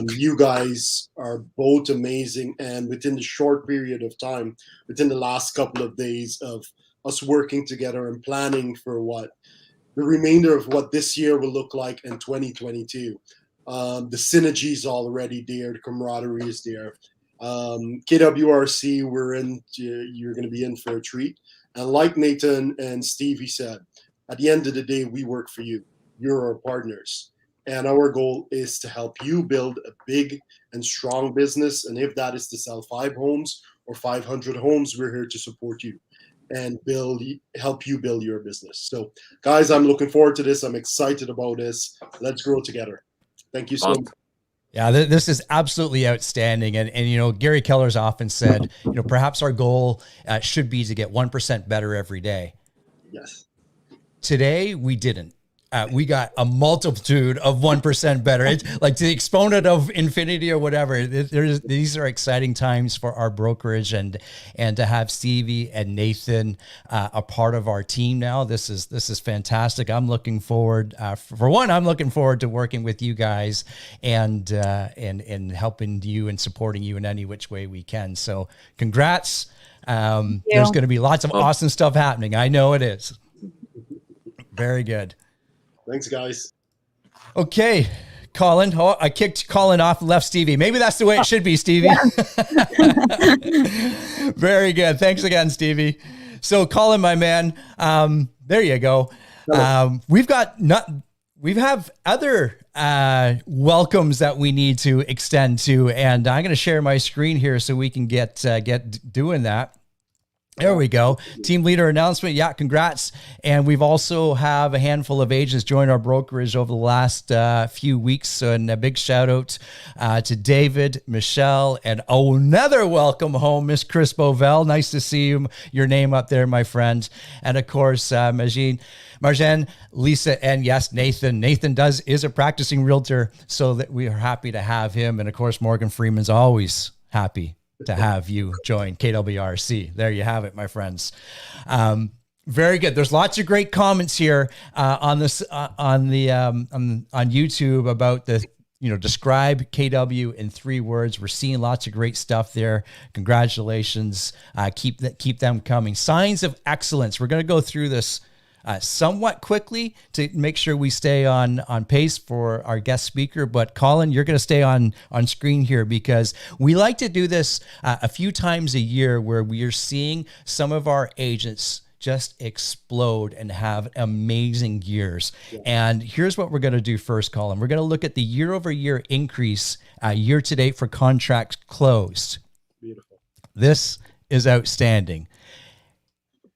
You guys are both amazing, and within the short period of time, within the last couple of days of us working together and planning for what the remainder of what this year will look like in 2022. The synergy is already there. The camaraderie is there. KWRC, you're going to be in for a treat. And like Nathan and Stevie said, at the end of the day, we work for you. You're our partners. And our goal is to help you build a big and strong business. And if that is to sell 5 homes or 500 homes, we're here to support you and help you build your business. So guys, I'm looking forward to this. I'm excited about this. Let's grow together. Thank you so much. Yeah, this is absolutely outstanding. And Gary Keller's often said, perhaps our goal should be to get 1% better every day. Yes. Today, we didn't. We got a multitude of 1% better. It's like the exponent of infinity or whatever. These are exciting times for our brokerage, and to have Stevie and Nathan a part of our team now. This is fantastic. I'm looking forward. For one, I'm looking forward to working with you guys and helping you and supporting you in any which way we can. So, congrats. There's going to be lots of awesome stuff happening. I know it is. Very good. Thanks, guys. Okay, Colin. Oh, I kicked Colin off and left Stevie. Maybe that's the way it should be, Stevie. Very good. Thanks again, Stevie. So, Colin, my man, there you go. We have other welcomes that we need to extend to, and I'm going to share my screen here so we can get doing that. There we go. Team leader announcement. Yeah, congrats. And we've also have a handful of agents join our brokerage over the last few weeks. And a big shout out to David, Michelle, and another welcome home, Miss Chris Bovell. Nice to see your name up there, my friend. And of course, Marjane, Lisa, and yes, Nathan. Nathan is a practicing realtor, so that we are happy to have him. And of course, Morgan Freeman's always happy to have you join KWRC. There you have it, my friends. Very good. There's lots of great comments here on YouTube about the, describe KW in 3 words. We're seeing lots of great stuff there. Congratulations. Keep them coming. Signs of excellence. We're going to go through this somewhat quickly to make sure we stay on pace for our guest speaker. But Colin, you're going to stay on screen here because we like to do this a few times a year where we are seeing some of our agents just explode and have amazing years. Yeah. And here's what we're going to do first, Colin. We're going to look at the year-over-year increase year to date for contracts closed. Beautiful. This is outstanding.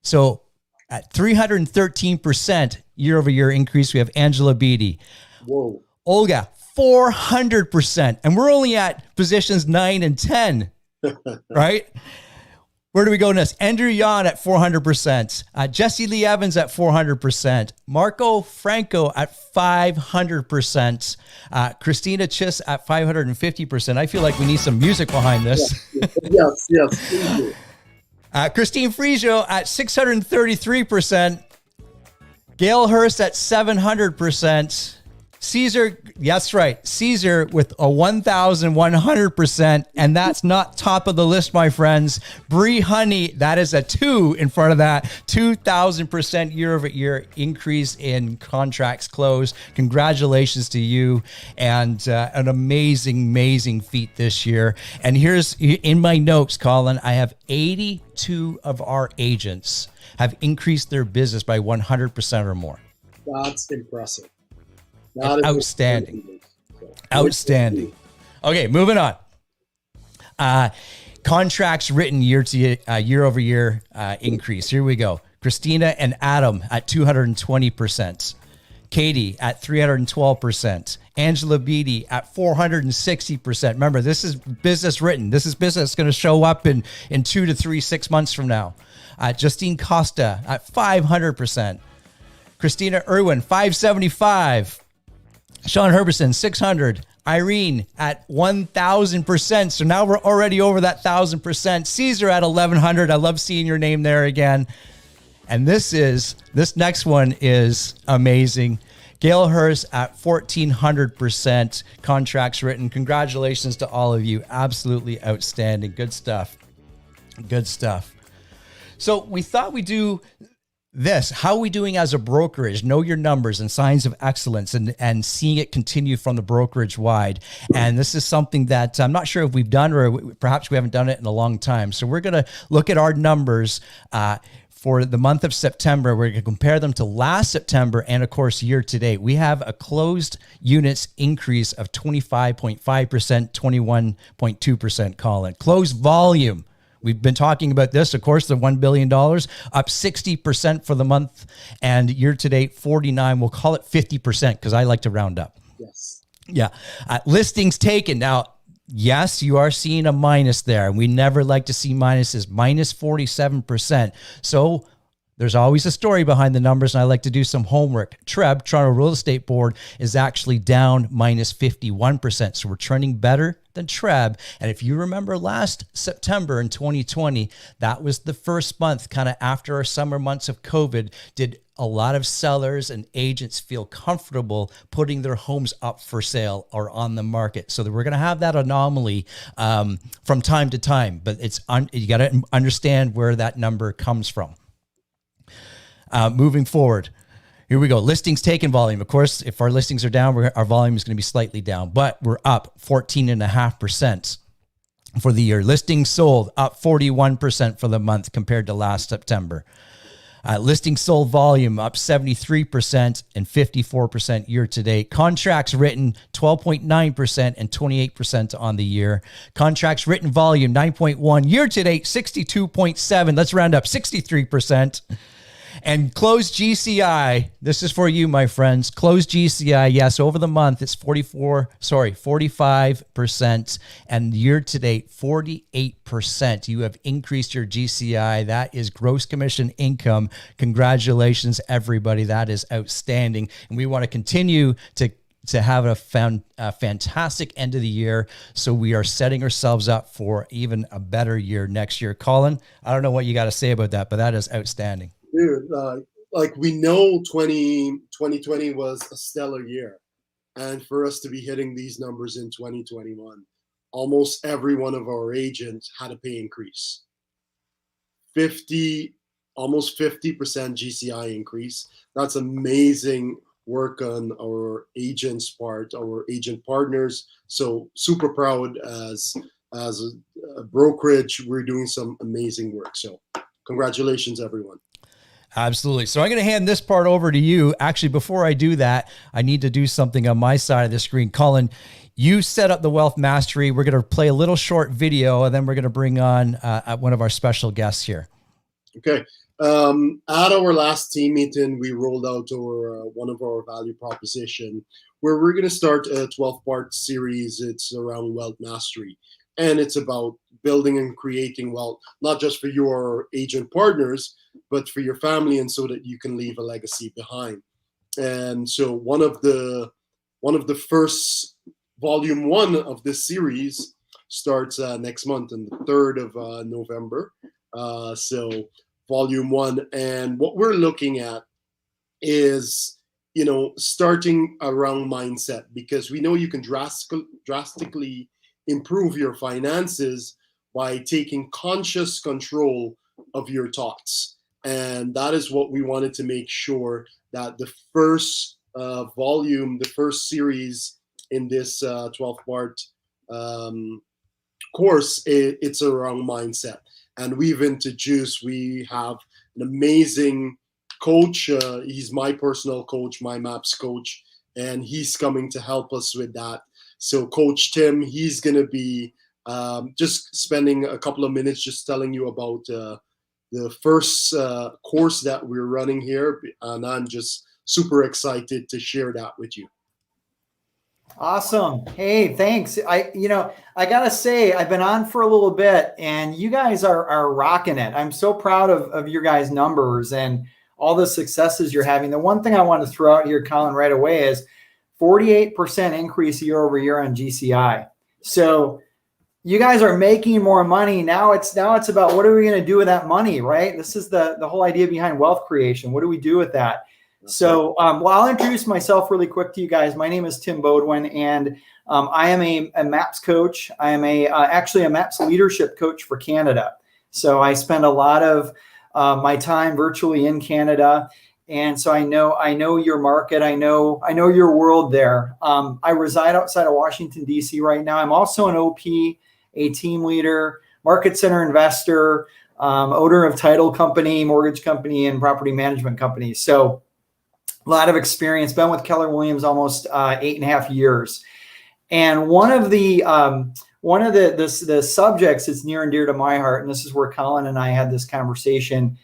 So at 313% year-over-year increase, we have Angela Beatty. Whoa. Olga, 400%. And we're only at positions 9 and 10, right? Where do we go next? Andrew Yan at 400%. Jesse Lee Evans at 400%. Marco Franco at 500%. Christina Chiss at 550%. I feel like we need some music behind this. Yes. Thank you. Christine Frigio at 633%. Gail Hurst at 700%. Caesar, that's right. Caesar with a 1,100%. And that's not top of the list, my friends. Bree Honey, that is a 2 in front of that. 2,000% year-over-year increase in contracts closed. Congratulations to you. And an amazing feat this year. And here's in my notes, Colin, I have 82 of our agents have increased their business by 100% or more. That's impressive. Outstanding. Okay, moving on. Contracts written year-over-year increase. Here we go. Christina and Adam at 220%. Katie at 312%. Angela Beatty at 460%. Remember, this is business written. This is business that's going to show up in 2 to 3, 6 months from now. Justine Costa at 500%. Christina Irwin, 575%. Sean Herberson, 600. Irene at 1,000%. So now we're already over that 1,000%. Caesar at 1,100. I love seeing your name there again. And this next one is amazing. Gail Hurst at 1,400% contracts written. Congratulations to all of you. Absolutely outstanding. Good stuff. So we thought we'd do this. How are we doing as a brokerage? Know your numbers and signs of excellence and seeing it continue from the brokerage wide. And this is something that I'm not sure if we've done or perhaps we haven't done it in a long time. So we're going to look at our numbers for the month of September. We're going to compare them to last September and, of course, year to date. We have a closed units increase of 25.5%, 21.2%, Colin. Closed volume. We've been talking about this, of course, the $1 billion, up 60% for the month, and year-to-date, 49. We'll call it 50% because I like to round up. Yes. Yeah. Listings taken. Now, yes, you are seeing a minus there. We never like to see minuses, minus 47%. So there's always a story behind the numbers, and I like to do some homework. Toronto Real Estate Board, is actually down minus 51%. So we're trending better than TREB. And if you remember last September in 2020, that was the first month kind of after our summer months of COVID, did a lot of sellers and agents feel comfortable putting their homes up for sale or on the market. So that we're going to have that anomaly from time to time, but you got to understand where that number comes from. Moving forward, here we go. Listings taken volume. Of course, if our listings are down, our volume is going to be slightly down, but we're up 14.5% for the year. Listings sold up 41% for the month compared to last September. Listings sold volume up 73% and 54% year to date. Contracts written 12.9% and 28% on the year. Contracts written volume 9.1, year to date 62.7. Let's round up 63%. And closed GCI, this is for you, my friends. Closed GCI, yes, over the month, it's 45%, and year to date, 48%. You have increased your GCI. That is gross commission income. Congratulations, everybody. That is outstanding. And we want to continue to to have a fantastic end of the year. So we are setting ourselves up for even a better year next year. Colin, I don't know what you got to say about that, but that is outstanding. Dude, like we know 2020 was a stellar year. And for us to be hitting these numbers in 2021, almost every one of our agents had a pay increase. Almost 50% GCI increase. That's amazing work on our agents' part, our agent partners. So super proud as a brokerage, we're doing some amazing work. So congratulations, everyone. Absolutely. So I'm going to hand this part over to you. Actually, before I do that, I need to do something on my side of the screen. Colin, you set up the Wealth Mastery. We're going to play a little short video, and then we're going to bring on one of our special guests here. Okay. At our last team meeting, we rolled out our one of our value proposition where we're going to start a 12-part series. It's around wealth mastery, and it's about building and creating wealth, not just for your agent partners, but for your family, and so that you can leave a legacy behind. And so one of the first volume 1 of this series starts next month on the 3rd of November. So volume 1, and what we're looking at is, starting around mindset, because we know you can drastically improve your finances by taking conscious control of your thoughts. And that is what we wanted to make sure that the first volume, the first series in this 12-part course, it's around mindset. And we have an amazing coach. He's my personal coach, my MAPS coach, and he's coming to help us with that. So Coach Tim, he's going to be just spending a couple of minutes just telling you about the first course that we're running here. And I'm just super excited to share that with you. Awesome. Hey, thanks. I gotta say, I've been on for a little bit and you guys are rocking it. I'm so proud of your guys' numbers and all the successes you're having. The one thing I want to throw out here, Colin, right away is 48% increase year over year on GCI. So you guys are making more money. Now it's about what are we going to do with that money, right? This is the whole idea behind wealth creation. What do we do with that? So I'll introduce myself really quick to you guys. My name is Tim Bodwin, and I am a MAPS coach. I am actually a MAPS leadership coach for Canada. So I spend a lot of my time virtually in Canada, and so I know your market. I know your world there. I reside outside of Washington, D.C. right now. I'm also an OP, a team leader, market center investor, owner of title company, mortgage company, and property management company. So a lot of experience, been with Keller Williams almost 8.5 years. And one of the subjects that's near and dear to my heart, and this is where Colin and I had this conversation,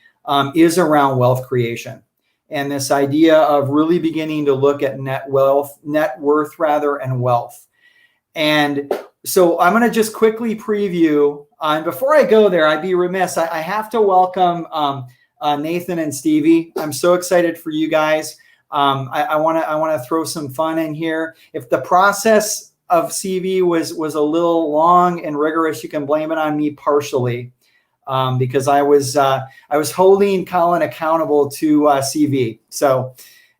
is around wealth creation. And this idea of really beginning to look at net worth, and wealth. And so I'm going to just quickly preview. And before I go there, I'd be remiss. I have to welcome Nathan and Stevie. I'm so excited for you guys. I want to throw some fun in here. If the process of CV was a little long and rigorous, you can blame it on me partially, because I was holding Colin accountable to CV. So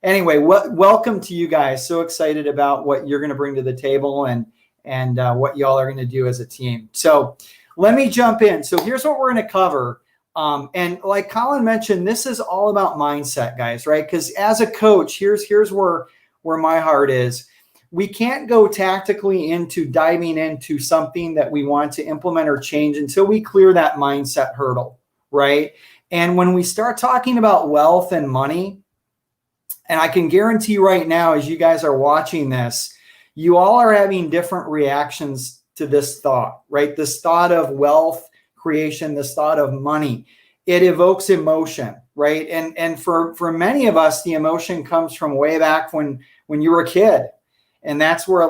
anyway, welcome to you guys. So excited about what you're going to bring to the table and what y'all are going to do as a team. So let me jump in. So here's what we're going to cover. And like Colin mentioned, this is all about mindset, guys, right? Because as a coach, here's where my heart is. We can't go tactically into diving into something that we want to implement or change until we clear that mindset hurdle, right? And when we start talking about wealth and money, and I can guarantee right now, as you guys are watching this, you all are having different reactions to this thought, right? This thought of wealth creation, this thought of money, it evokes emotion, right? And for many of us, the emotion comes from way back when you were a kid. And that's where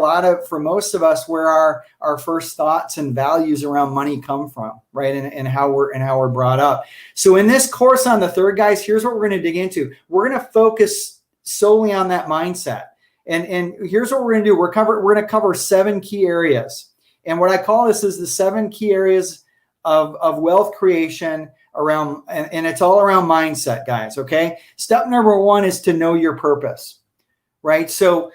for most of us, where our first thoughts and values around money come from, right? And how we're brought up. So in this course on the third, guys, here's what we're going to dig into. We're going to focus solely on that mindset. And here's what we're going to do. We're going to cover 7 key areas. And what I call this is the 7 key areas of wealth creation around, and it's all around mindset, guys. Okay. Step number 1 is to know your purpose, right? So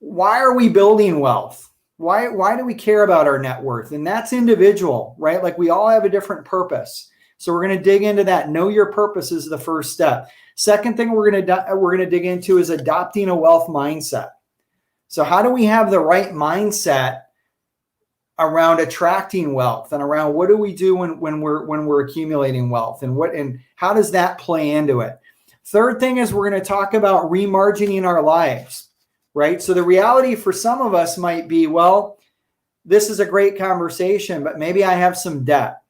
why are we building wealth? Why do we care about our net worth? And that's individual, right? Like we all have a different purpose. So we're going to dig into that. Know your purpose is the first step. Second thing we're going to dig into is adopting a wealth mindset. So how do we have the right mindset around attracting wealth and around what do we do when we're accumulating wealth, and how does that play into it? Third thing is we're going to talk about remargining our lives, right? So the reality for some of us might be, well, this is a great conversation, but maybe I have some debt,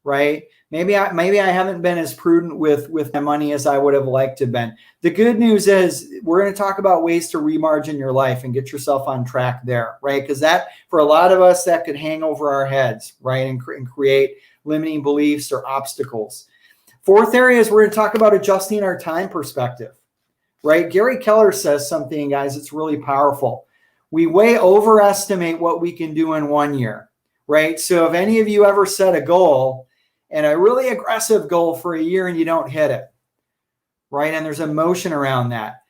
right? Maybe I haven't been as prudent with my money as I would have liked to have been. The good news is we're going to talk about ways to remargin your life and get yourself on track there, right? Because that, for a lot of us, that could hang over our heads, right? And create limiting beliefs or obstacles. Fourth area is we're going to talk about adjusting our time perspective, right? Gary Keller says something, guys, it's really powerful. We way overestimate what we can do in 1 year, right? So if any of you ever set a goal, and a really aggressive goal for a year and you don't hit it, right? And there's emotion around that.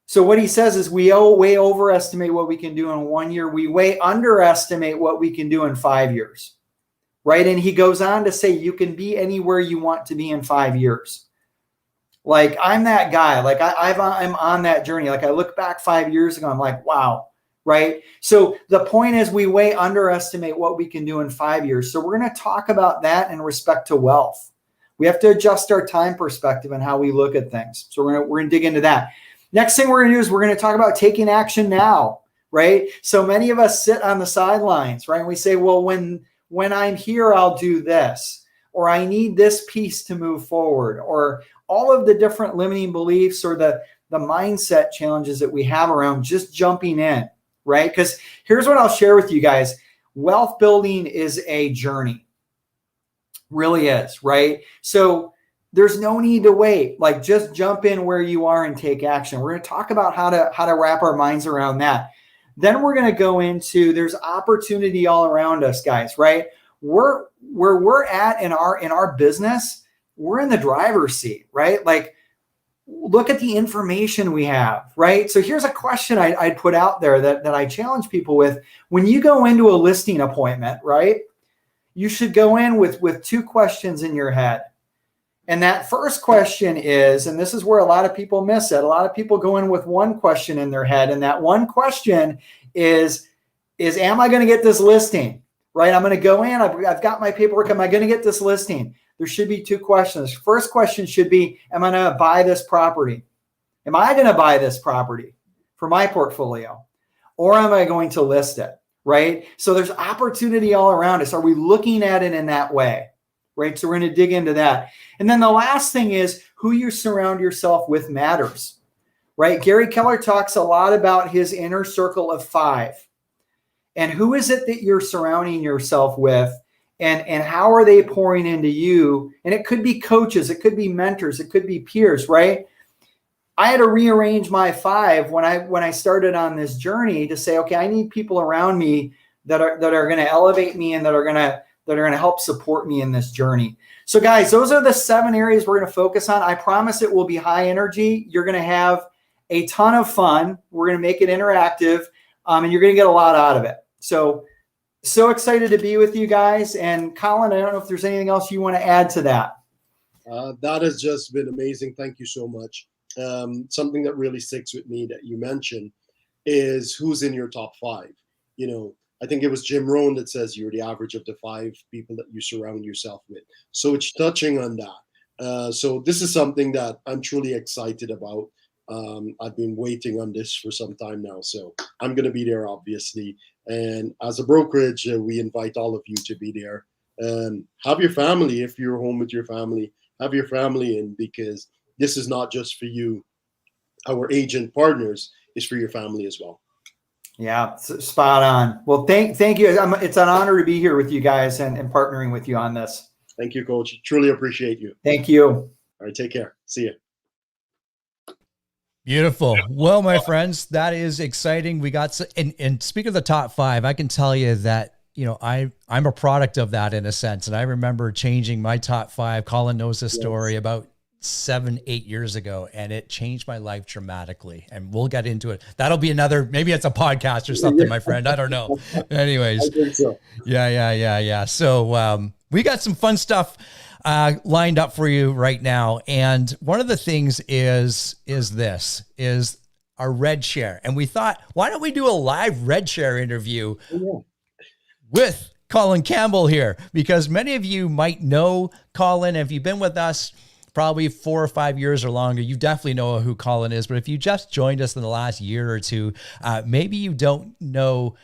So what he says is we way overestimate what we can do in 1 year. We way underestimate what we can do in 5 years, right? And he goes on to say you can be anywhere you want to be in 5 years. Like I'm that guy. Like I'm on that journey. Like I look back 5 years ago, I'm like, wow. Right. So the point is we way underestimate what we can do in 5 years. So we're going to talk about that in respect to wealth. We have to adjust our time perspective and how we look at things. So we're going to dig into that. Next thing we're going to do is we're going to talk about taking action now. Right. So many of us sit on the sidelines, right? And we say, well, when I'm here, I'll do this, or I need this piece to move forward, or all of the different limiting beliefs or the mindset challenges that we have around just jumping in. Right? Because here's what I'll share with you guys. Wealth building is a journey. Really is, right? So there's no need to wait. Like just jump in where you are and take action. We're going to talk about how to wrap our minds around that. Then we're going to go into there's opportunity all around us, guys, right? Where we're at in our business, we're in the driver's seat, right? Like look at the information we have, right? So here's a question I'd put out there that I challenge people with. When you go into a listing appointment, right, you should go in with 2 questions in your head. And that first question is, and this is where a lot of people miss it. A lot of people go in with 1 question in their head. And that 1 question is am I going to get this listing, right? I'm going to go in, I've got my paperwork. Am I going to get this listing? There should be 2 questions. First question should be, am I going to buy this property? Am I going to buy this property for my portfolio? Or am I going to list it, right? So there's opportunity all around us. Are we looking at it in that way, right? So we're going to dig into that. And then the last thing is who you surround yourself with matters, right? Gary Keller talks a lot about his inner circle of 5. And who is it that you're surrounding yourself with? And how are they pouring into you? And it could be coaches, it could be mentors, it could be peers, right? I had to rearrange my 5 when I started on this journey to say, okay, I need people around me that are going to elevate me and that are going to help support me in this journey. So guys, those are the 7 areas we're going to focus on. I promise it will be high energy. You're going to have a ton of fun. We're going to make it interactive, and you're going to get a lot out of it. So excited to be with you guys. And Colin, I don't know if there's anything else you want to add to that. That has just been amazing. Thank you so much. Something that really sticks with me that you mentioned is who's in your top 5. You know, I think it was Jim Rohn that says you're the average of the 5 people that you surround yourself with. So it's touching on that. So this is something that I'm truly excited about. I've been waiting on this for some time now. So I'm going to be there, obviously. And as a brokerage, we invite all of you to be there. Have your family, if you're home with your family, have your family in, because this is not just for you, our agent partners, it's for your family as well. Yeah, spot on. Well, thank you. It's an honor to be here with you guys and partnering with you on this. Thank you, Coach. Truly appreciate you. Thank you. All right, take care. See you. Beautiful. Well, my friends, that is exciting. We got, and speak of the top 5, I can tell you that, you know, I'm a product of that in a sense. And I remember changing my top 5. Colin knows this story about 7-8 years ago, and it changed my life dramatically. And we'll get into it. That'll be another, maybe it's a podcast or something, my friend. I don't know. Anyways. I think so. Yeah. So, we got some fun stuff lined up for you right now. And one of the things is our Red Share. And we thought, why don't we do a live Red Share interview with Colin Campbell here? Because many of you might know Colin. If you've been with us probably 4 or 5 years or longer, you definitely know who Colin is. But if you just joined us in the last year or two, maybe you don't know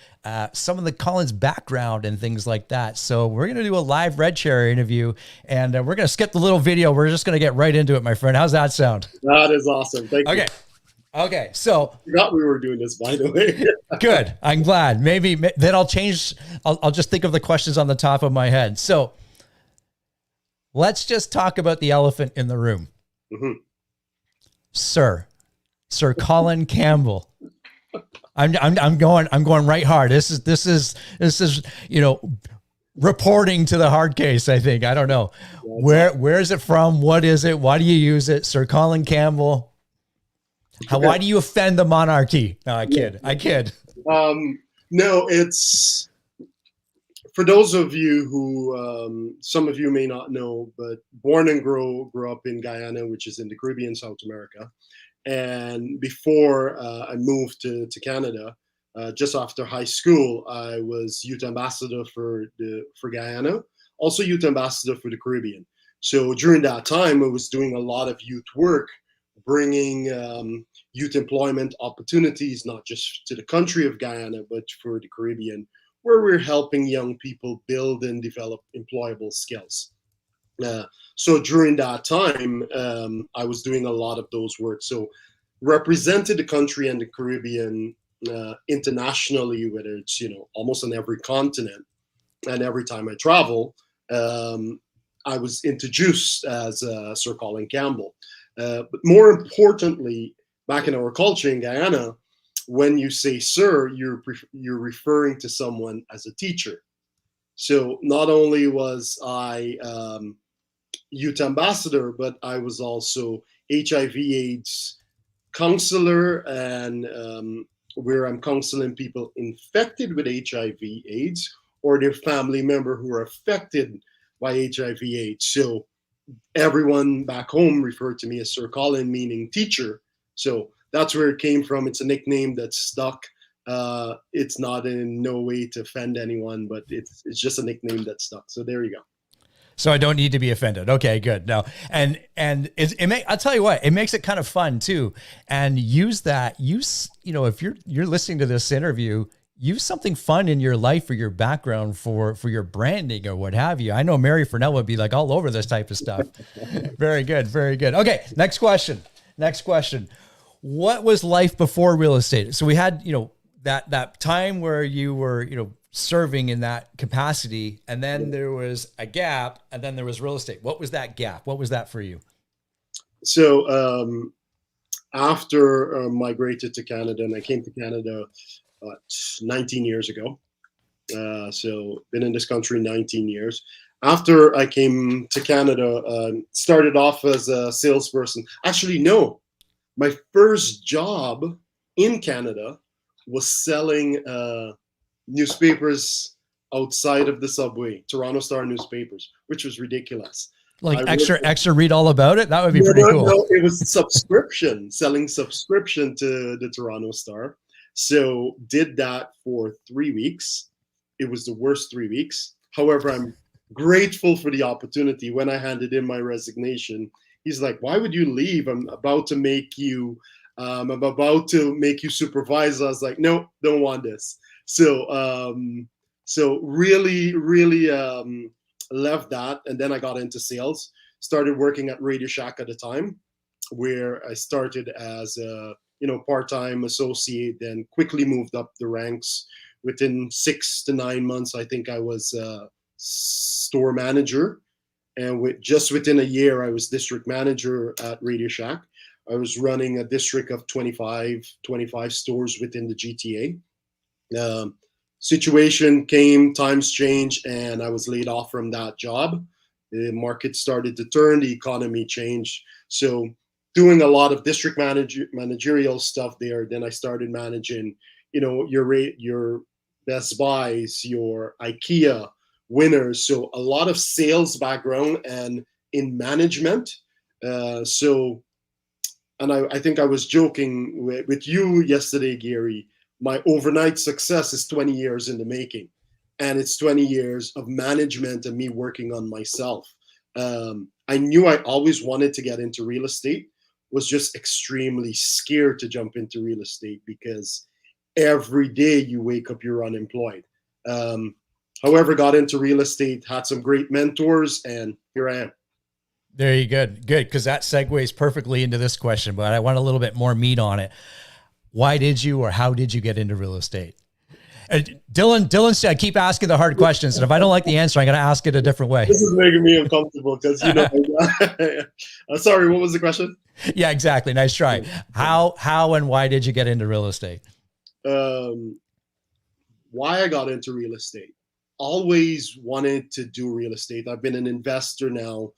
some of the Colin's background and things like that. So we're going to do a live Red Share interview, and we're going to skip the little video. We're just going to get right into it, my friend. How's that sound? That is awesome. Thank you. Okay. So I forgot we were doing this, by the way. Good. I'm glad. Maybe then I'll change. I'll just think of the questions on the top of my head. So let's just talk about the elephant in the room. Mm-hmm. Sir Colin Campbell. I'm going right hard. This is, you know, reporting to the hard case, I think. I don't know. Where is it from? What is it? Why do you use it? Sir Colin Campbell. Why do you offend the monarchy? No, I kid. No, it's for those of you who, some of you may not know, but born and grew up in Guyana, which is in the Caribbean, South America. And before I moved to Canada, just after high school, I was youth ambassador for Guyana, also youth ambassador for the Caribbean. So during that time, I was doing a lot of youth work, bringing youth employment opportunities, not just to the country of Guyana, but for the Caribbean, where we're helping young people build and develop employable skills. So during that time, I was doing a lot of those work. So represented the country and the Caribbean internationally, whether it's, you know, almost on every continent. And every time I travel, I was introduced as Sir Colin Campbell. But more importantly, back in our culture in Guyana, when you say sir, you're referring to someone as a teacher. So not only was I youth ambassador, but I was also HIV/AIDS counselor, and where I'm counseling people infected with HIV/AIDS or their family member who are affected by HIV/AIDS. So everyone back home referred to me as Sir Colin, meaning teacher. So that's where it came from. It's a nickname that's stuck. It's not in no way to offend anyone, but it's just a nickname that's stuck. So there you go. So I don't need to be offended. Okay, good. No, and I'll tell you what, it makes it kind of fun too. And use that. You know, if you're listening to this interview, use something fun in your life or your background for your branding or what have you. I know Mary Furnell would be like all over this type of stuff. Very good. Very good. Okay. Next question. What was life before real estate? So we had, you know, that time where you were, you know, serving in that capacity, and then there was a gap, and then there was real estate. What was that gap? What was that for you? So after migrated to Canada, and I came to Canada 19 years ago. So been in this country 19 years. After I came to Canada, started off as a salesperson. Actually, no. My first job in Canada was selling newspapers outside of the subway, Toronto Star newspapers, which was ridiculous. Like extra read all about it? That would be pretty cool. No, it was subscription, selling subscription to the Toronto Star. So did that for 3 weeks. It was the worst 3 weeks. However, I'm grateful for the opportunity. When I handed in my resignation, he's like, "Why would you leave? I'm about to make you supervisor." I was like, "No, don't want this." So really left that, and then I got into sales. Started working at Radio Shack at the time, where I started as a part-time associate, then quickly moved up the ranks. Within 6 to 9 months, I think I was store manager, and within a year, I was district manager at Radio Shack. I was running a district of 25 stores within the GTA. Situation came, times changed, and I was laid off from that job. The market started to turn, the economy changed. So doing a lot of district managerial stuff there. Then I started managing, your Best Buys, your IKEA, Winners. So a lot of sales background and in management. And I think I was joking with you yesterday, Gary. My overnight success is 20 years in the making, and it's 20 years of management and me working on myself. I knew I always wanted to get into real estate, was just extremely scared to jump into real estate because every day you wake up, you're unemployed. However, got into real estate, had some great mentors, and here I am. There you go. Good. Because that segues perfectly into this question, but I want a little bit more meat on it. Why did you, or how did you get into real estate? Dylan said, keep asking the hard questions. And if I don't like the answer, I'm going to ask it a different way. This is making me uncomfortable because, sorry, what was the question? Yeah, exactly. Nice try. How and why did you get into real estate? Why I got into real estate. Always wanted to do real estate. I've been an investor now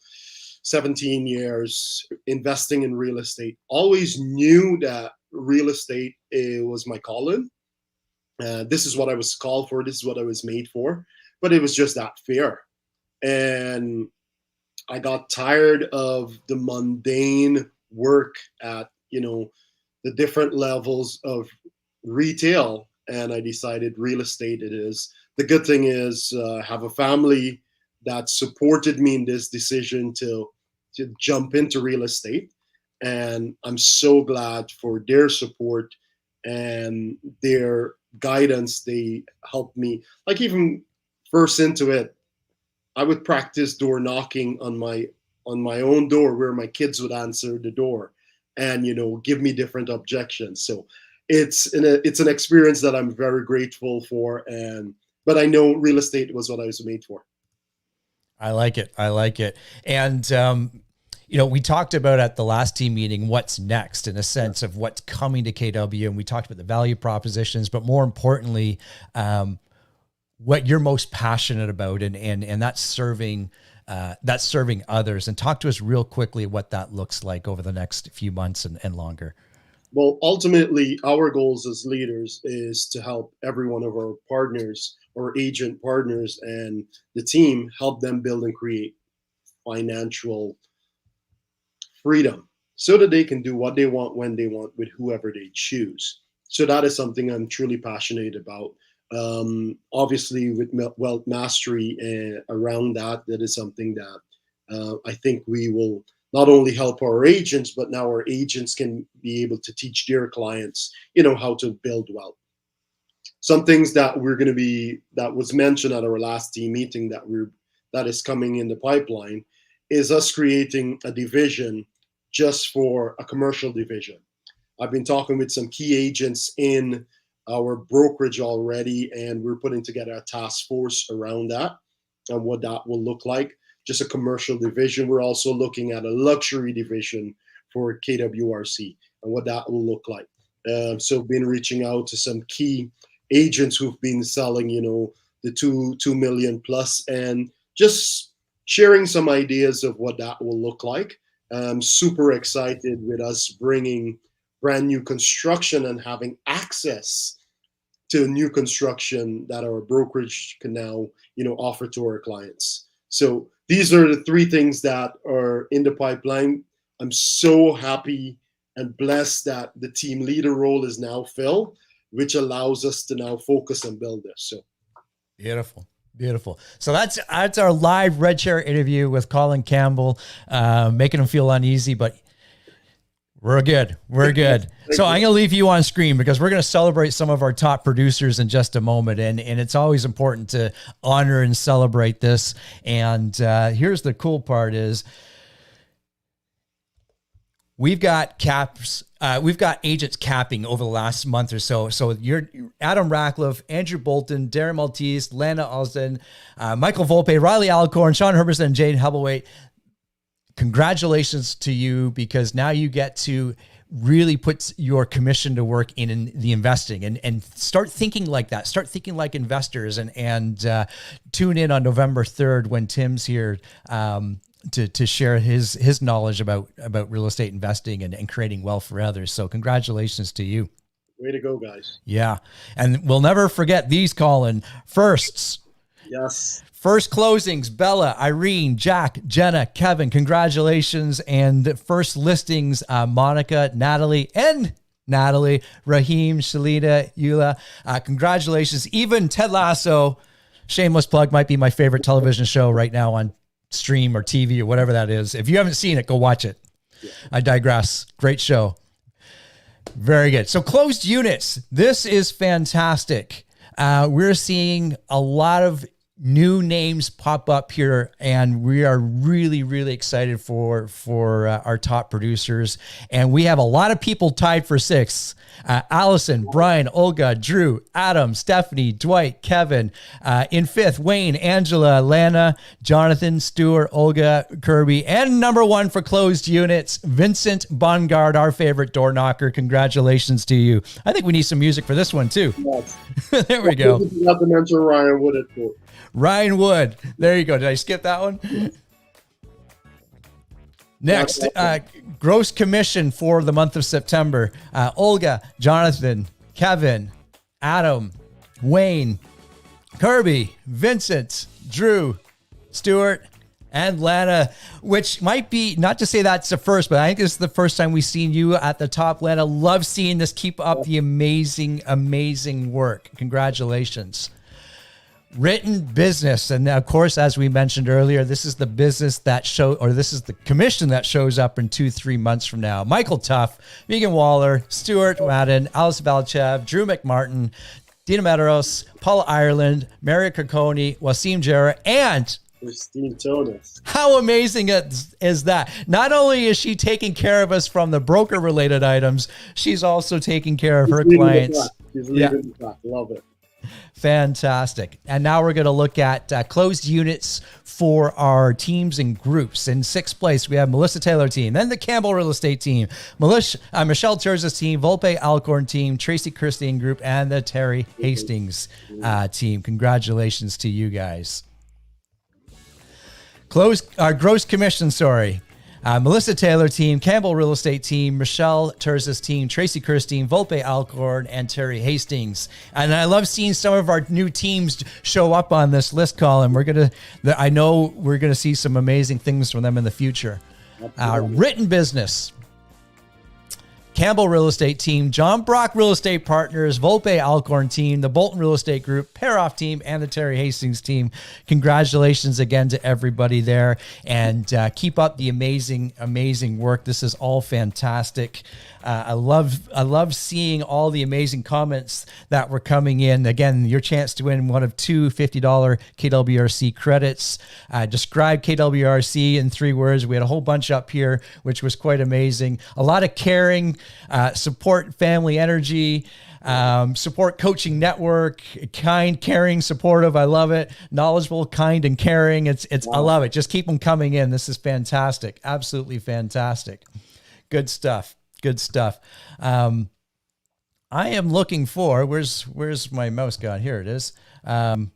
17 years investing in real estate. Always knew that real estate was my calling. This is what I was called for. This is what I was made for. But it was just that fear. And I got tired of the mundane work at, the different levels of retail. And I decided real estate it is. The good thing is I have a family that supported me in this decision to jump into real estate. And I'm so glad for their support and their guidance. They helped me. Like even first into it, I would practice door knocking on my own door where my kids would answer the door and, give me different objections. So it's an experience that I'm very grateful for. But I know real estate was what I was made for. I like it. And, we talked about at the last team meeting, what's next in a sense of what's coming to KW. And we talked about the value propositions, but more importantly, what you're most passionate about and that's serving others. And talk to us real quickly what that looks like over the next few months and longer. Well, ultimately, our goals as leaders is to help every one of our partners or agent partners and the team, help them build and create financial freedom so that they can do what they want, when they want, with whoever they choose. So that is something I'm truly passionate about. Obviously, with wealth mastery around that is something that I think we will not only help our agents, but now our agents can be able to teach their clients, how to build wealth. Some things that that was mentioned at our last team meeting that is coming in the pipeline is us creating a division just for a commercial division. I've been talking with some key agents in our brokerage already, and we're putting together a task force around that and what that will look like. Just a commercial division. We're also looking at a luxury division for KWRC and what that will look like. So been reaching out to some key agents who've been selling, the 2 million plus, and just sharing some ideas of what that will look like. I'm super excited with us bringing brand new construction and having access to new construction that our brokerage can now, offer to our clients. So these are the 3 things that are in the pipeline. I'm so happy and blessed that the team leader role is now filled, which allows us to now focus and build this. So Beautiful. So that's our live Red Chair interview with Colin Campbell, making him feel uneasy, but we're good. So I'm going to leave you on screen because we're going to celebrate some of our top producers in just a moment. And it's always important to honor and celebrate this. And here's the cool part is we've got caps. We've got agents capping over the last month or so. So you're Adam Ratcliffe, Andrew Bolton, Darren Maltese, Lana Alston, Michael Volpe, Riley Alcorn, Sean Herberson, and Jane Hubbleway. congratulations to you, because now you get to really put your commission to work in the investing and start thinking like that. Start thinking like investors, and tune in on November 3rd when Tim's here to share his knowledge about real estate investing and creating wealth for others. So congratulations to you. Way to go, guys. Yeah. And we'll never forget these, Colin. Firsts. Yes. First closings, Bella, Irene, Jack, Jenna, Kevin, congratulations. And first listings, Monica, Natalie, Raheem, Shalita, Eula, congratulations. Even Ted Lasso, shameless plug, might be my favorite television show right now on stream or TV or whatever that is. If you haven't seen it, go watch it. Yeah. I digress. Great show. Very good. So closed units, this is fantastic. We're seeing a lot of new names pop up here, and we are really, really excited for our top producers. And we have a lot of people tied for sixth. Allison, Brian, Olga, Drew, Adam, Stephanie, Dwight, Kevin. In fifth, Wayne, Angela, Lana, Jonathan, Stuart, Olga, Kirby. And number one for closed units, Vincent Bongard, our favorite door knocker. Congratulations to you. I think we need some music for this one too. Yes. There we go. Not to mention Ryan Wood at four. Ryan Wood. There you go. Did I skip that one? Next, gross commission for the month of September. Olga, Jonathan, Kevin, Adam, Wayne, Kirby, Vincent, Drew, Stuart, and Lana, which might be, not to say that's the first, but I think this is the first time we've seen you at the top, Lana. Love seeing this. Keep up the amazing, amazing work. Congratulations. Written business. And of course, as we mentioned earlier, this is the business that this is the commission that shows up in 2-3 months from now. Michael Tuff, Megan Waller, Stuart Madden, Alice Valchev, Drew McMartin, Dina Medeiros, Paula Ireland, Maria Cocconi, Wasim Jarrah, and Christine Tonis. How amazing is that? Not only is she taking care of us from the broker-related items, she's also taking care of her clients. She's leaving the back. Love it. Fantastic. And now we're going to look at closed units for our teams and groups. In sixth place, we have Melissa Taylor team, then the Campbell Real Estate team, Michelle Terza's team, Volpe Alcorn team, Tracy Christine group, and the Terry Hastings team. Congratulations to you guys. Gross commission, sorry. Melissa Taylor team, Campbell Real Estate team, Michelle Terza's team, Tracy Christine, Volpe Alcorn, and Terry Hastings. And I love seeing some of our new teams show up on this list, Colin. I know we're gonna see some amazing things from them in the future. Written business. Campbell Real Estate team, John Brock Real Estate Partners, Volpe Alcorn team, the Bolton Real Estate Group, Paroff team, and the Terry Hastings team. Congratulations again to everybody there, and keep up the amazing, amazing work. This is all fantastic. I love seeing all the amazing comments that were coming in. Again, your chance to win one of two $50 KWRC credits. Describe KWRC in 3 words. We had a whole bunch up here, which was quite amazing. A lot of caring, support family energy, support coaching network, kind, caring, supportive. I love it. Knowledgeable, kind, and caring. I love it. Just keep them coming in. This is fantastic. Absolutely fantastic. Good stuff. Good stuff. I am looking for, where's my mouse gone? Here it is. I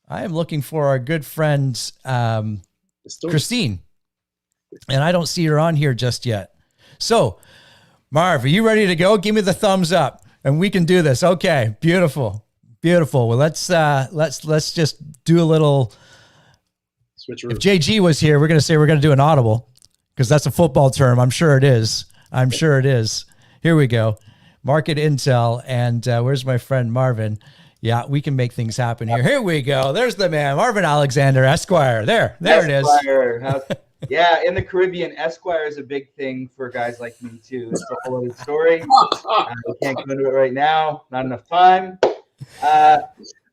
am looking for our good friend, Christine, and I don't see her on here just yet. So Marv, are you ready to go? Give me the thumbs up and we can do this. Okay. Beautiful. Beautiful. Well, let's just do a little switcheroo. If JG was here, we're going to say we're going to do an audible because that's a football term. I'm sure it is. Here we go. Market intel. And where's my friend Marvin? Yeah, we can make things happen here. Here we go. There's the man, Marvin Alexander, Esquire. There Esquire. It is. Yeah, in the Caribbean, Esquire is a big thing for guys like me too. It's a whole other story. We can't go into it right now. Not enough time.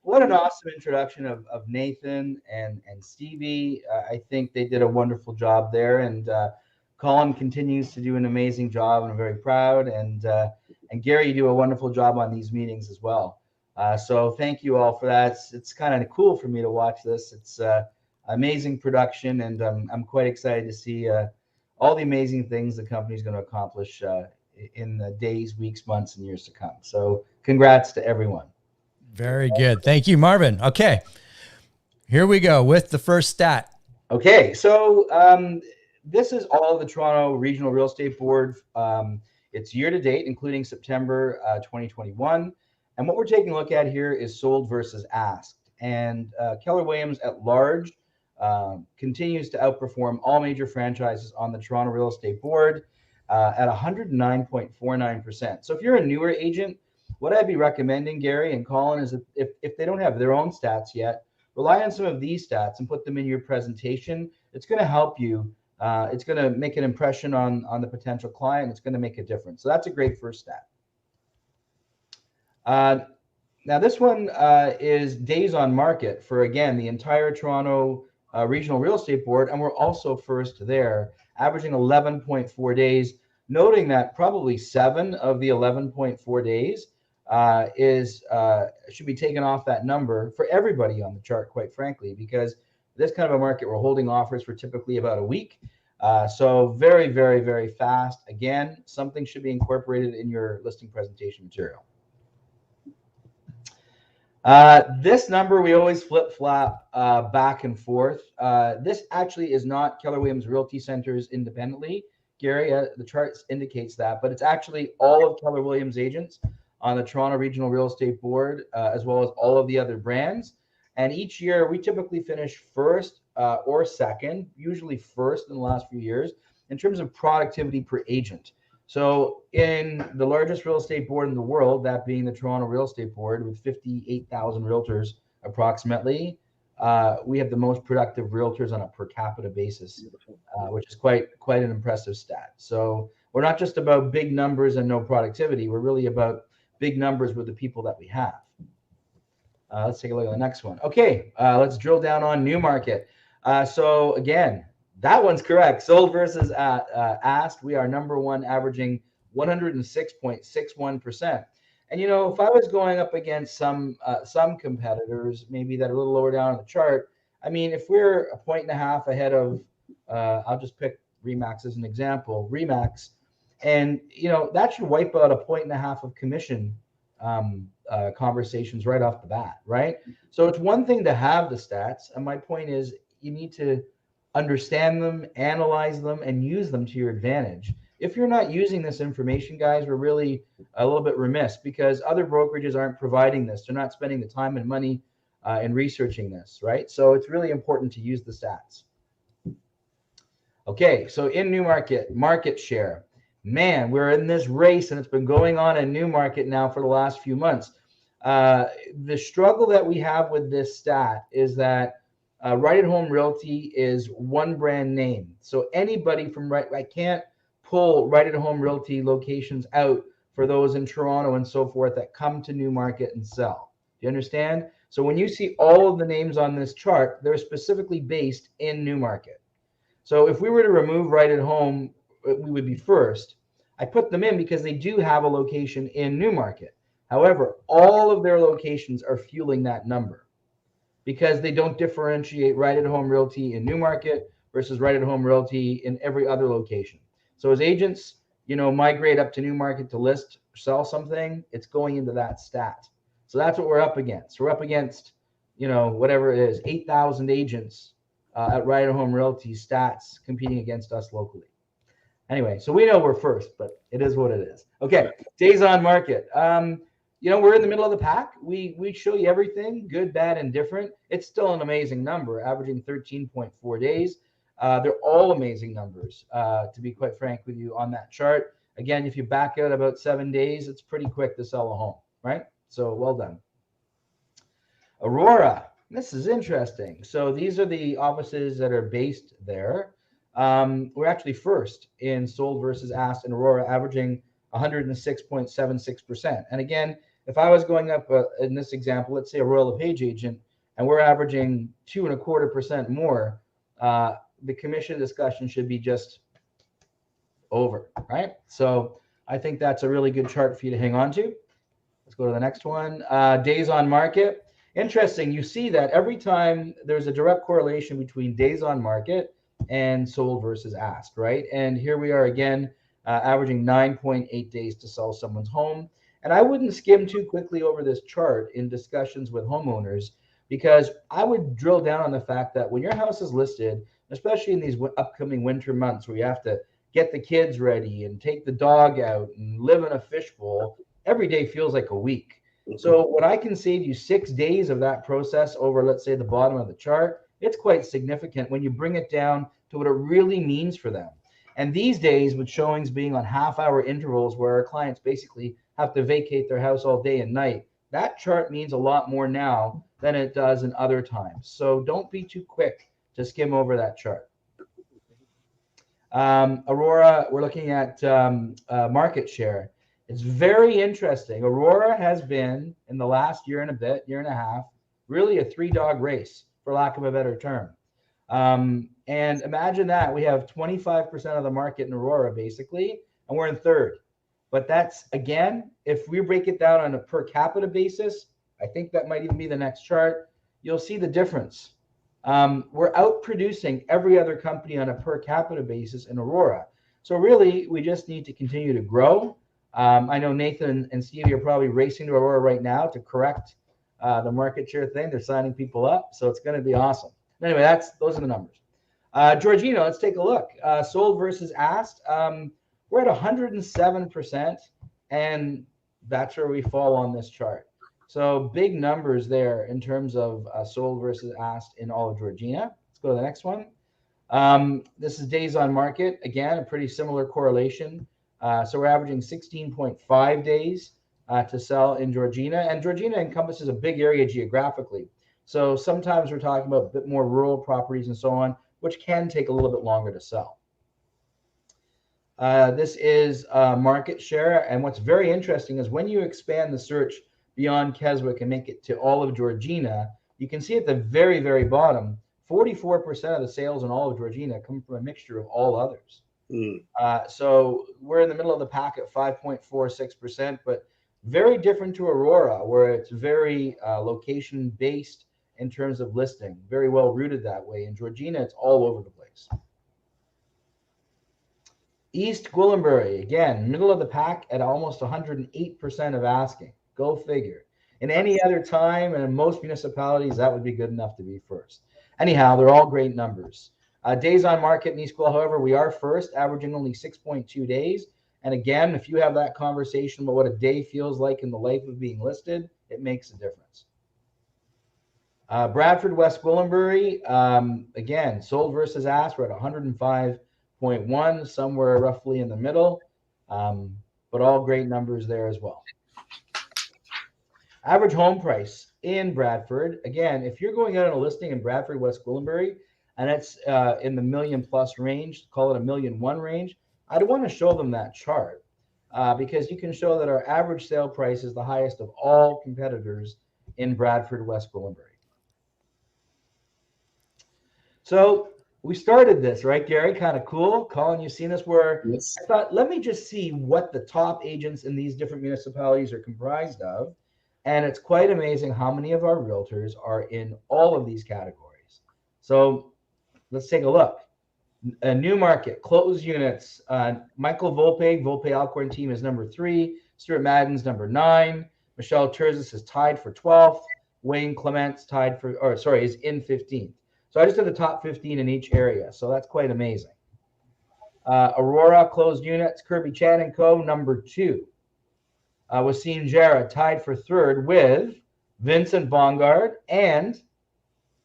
What an awesome introduction of Nathan and Stevie. I think they did a wonderful job there, and Colin continues to do an amazing job, and I'm very proud. And Gary, you do a wonderful job on these meetings as well. So thank you all for that. It's kind of cool for me to watch this. It's amazing production, and I'm quite excited to see all the amazing things the company's going to accomplish in the days, weeks, months, and years to come. So congrats to everyone. Very good. Thank you, Marvin. Okay, here we go with the first stat. Okay, so this is all the Toronto Regional Real Estate Board. It's year to date, including September 2021. And what we're taking a look at here is sold versus asked. And Keller Williams at large continues to outperform all major franchises on the Toronto Real Estate Board at 109.49%. So if you're a newer agent, what I'd be recommending, Gary and Colin, is if they don't have their own stats yet, rely on some of these stats and put them in your presentation. It's going to help you. It's going to make an impression on the potential client. It's going to make a difference. So that's a great first stat. Now this one is days on market for, again, the entire Toronto Regional Real Estate Board, and we're also first there, averaging 11.4 days, noting that probably 7 of the 11.4 days should be taken off that number for everybody on the chart, quite frankly, because this kind of a market, we're holding offers for typically about a week. So very, very, very fast. Again, something should be incorporated in your listing presentation material. This number, we always flip-flop back and forth. This actually is not Keller Williams Realty Centers independently. Gary, the chart indicates that, but it's actually all of Keller Williams agents on the Toronto Regional Real Estate Board, as well as all of the other brands. And each year, we typically finish first or second, usually first in the last few years, in terms of productivity per agent. So in the largest real estate board in the world, that being the Toronto Real Estate Board with 58,000 realtors approximately, we have the most productive realtors on a per capita basis, which is quite an impressive stat. So we're not just about big numbers and no productivity. We're really about big numbers with the people that we have. Let's take a look at the next one. Okay, let's drill down on new market. So again, that one's correct. Sold versus asked. We are number one, averaging 106.61%. And if I was going up against some competitors, maybe that are a little lower down on the chart, I mean, if we're a 1.5 ahead of, I'll just pick Remax as an example, Remax, and that should wipe out a 1.5 of commission conversations right off the bat, right? So it's one thing to have the stats, and my point is you need to understand them, analyze them, and use them to your advantage. If you're not using this information, guys, we're really a little bit remiss because other brokerages aren't providing this. They're not spending the time and money in researching this, right? So it's really important to use the stats. Okay, so in new market share. Man, we're in this race, and it's been going on in new market now for the last few months. The struggle that we have with this stat is that Right at Home Realty is one brand name. So anybody from I can't pull Right at Home Realty locations out for those in Toronto and so forth that come to new market and sell. Do you understand? So when you see all of the names on this chart, they're specifically based in new market. So if we were to remove Right at Home, we would be first. I put them in because they do have a location in new market. However, all of their locations are fueling that number because they don't differentiate Right at Home Realty in new market versus Right at Home Realty in every other location. So as agents, migrate up to new market to list, sell something, it's going into that stat. So that's what we're up against. We're up against, whatever it is, 8,000 agents at Right at Home Realty stats competing against us locally. Anyway, so we know we're first, but it is what it is. Okay, days on market. We're in the middle of the pack. We show you everything, good, bad, and different. It's still an amazing number, averaging 13.4 days. They're all amazing numbers, to be quite frank with you on that chart. Again, if you back out about 7 days, it's pretty quick to sell a home, right? So well done. Aurora, this is interesting. So these are the offices that are based there. We're actually first in sold versus asked in Aurora, averaging 106.76%. And again, if I was going up in this example, let's say a Royal LePage agent, and we're averaging 2.25% more, the commission discussion should be just over, right? So I think that's a really good chart for you to hang on to. Let's go to the next one. Days on market. Interesting. You see that every time there's a direct correlation between days on market and sold versus asked, right? And here we are again, averaging 9.8 days to sell someone's home. And I wouldn't skim too quickly over this chart in discussions with homeowners, because I would drill down on the fact that when your house is listed, especially in these upcoming winter months where you have to get the kids ready and take the dog out and live in a fishbowl, every day feels like a week. So when I can save you 6 days of that process over, let's say, the bottom of the chart, it's quite significant when you bring it down to what it really means for them. And these days, with showings being on half-hour intervals where our clients basically have to vacate their house all day and night, that chart means a lot more now than it does in other times. So don't be too quick to skim over that chart. Aurora, we're looking at market share. It's very interesting. Aurora has been, in the last year and a bit, year and a half, really a three-dog race, for lack of a better term. And imagine that. We have 25% of the market in Aurora, basically, and we're in third. But that's, again, if we break it down on a per capita basis, I think that might even be the next chart, you'll see the difference. We're outproducing every other company on a per capita basis in Aurora. So really, we just need to continue to grow. I know Nathan and Stevie are probably racing to Aurora right now to correct the market share thing. They're signing people up, so it's going to be awesome. Anyway, those are the numbers. Georgina, let's take a look. Sold versus asked. We're at 107%, and that's where we fall on this chart. So big numbers there in terms of sold versus asked in all of Georgina. Let's go to the next one. This is days on market. Again, a pretty similar correlation. So we're averaging 16.5 days to sell in Georgina. And Georgina encompasses a big area geographically. So sometimes we're talking about a bit more rural properties and so on, which can take a little bit longer to sell. This is market share. And what's very interesting is when you expand the search beyond Keswick and make it to all of Georgina, you can see at the very, very bottom, 44% of the sales in all of Georgina come from a mixture of all others. So we're in the middle of the pack at 5.46%, but very different to Aurora, where it's very location based in terms of listing, very well rooted that way. In Georgina, it's all over the place. East Gwillimbury, again, middle of the pack at almost 108% of asking. Go figure. In any other time and in most municipalities, that would be good enough to be first. Anyhow, they're all great numbers. Days on market in East Gwil, however, we are first, averaging only 6.2 days. And again, if you have that conversation about what a day feels like in the life of being listed, it makes a difference. Bradford, West Gwillimbury, again, sold versus asked, we're at 105.1, somewhere roughly in the middle, but all great numbers there as well. Average home price in Bradford, again, if you're going out on a listing in Bradford, West Gwillimbury, and it's in the million plus range, call it a $1.1 million range, I'd want to show them that chart because you can show that our average sale price is the highest of all competitors in Bradford, West Gwillimbury. So we started this, right, Gary? Kind of cool. Colin, you've seen this where yes. I thought, let me just see what the top agents in these different municipalities are comprised of. And it's quite amazing how many of our realtors are in all of these categories. So let's take a look. A new market, closed units. Michael Volpe Alcorn team is number 3. Stuart Madden's number 9. Michelle Terzis is tied for 12th. Wayne Clements is in 15th. So I just did the top 15 in each area. So that's quite amazing. Aurora closed units, Kirby Chan and Co. number 2. Wasim Jara tied for 3rd with Vincent Bongard and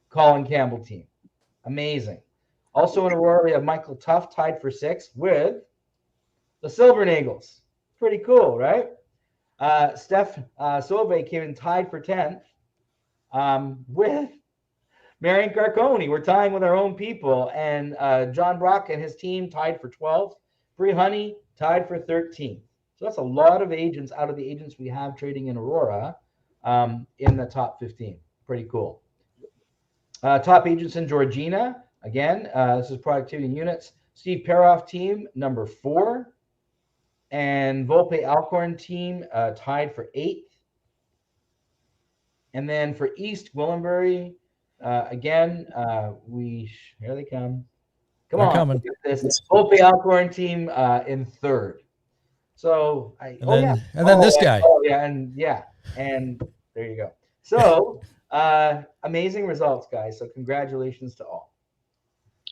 Colin Campbell team. Amazing. Also in Aurora, we have Michael Tuff tied for 6th with the Silvernagels. Pretty cool, right? Steph Sauve came in tied for 10th with Marion Carconi. We're tying with our own people. And John Brock and his team tied for 12th. Bree Honey tied for 13th. So that's a lot of agents out of the agents we have trading in Aurora in the top 15. Pretty cool. Top agents in Georgina. Again, this is productivity units. Steve Peroff team, number 4. And Volpe Alcorn team tied for 8th. And then for East Gwillimbury, again, here they come. Come They're on, coming. look at this. Hope Alcorn team in third. So And then this guy. and there you go. So amazing results, guys. So congratulations to all.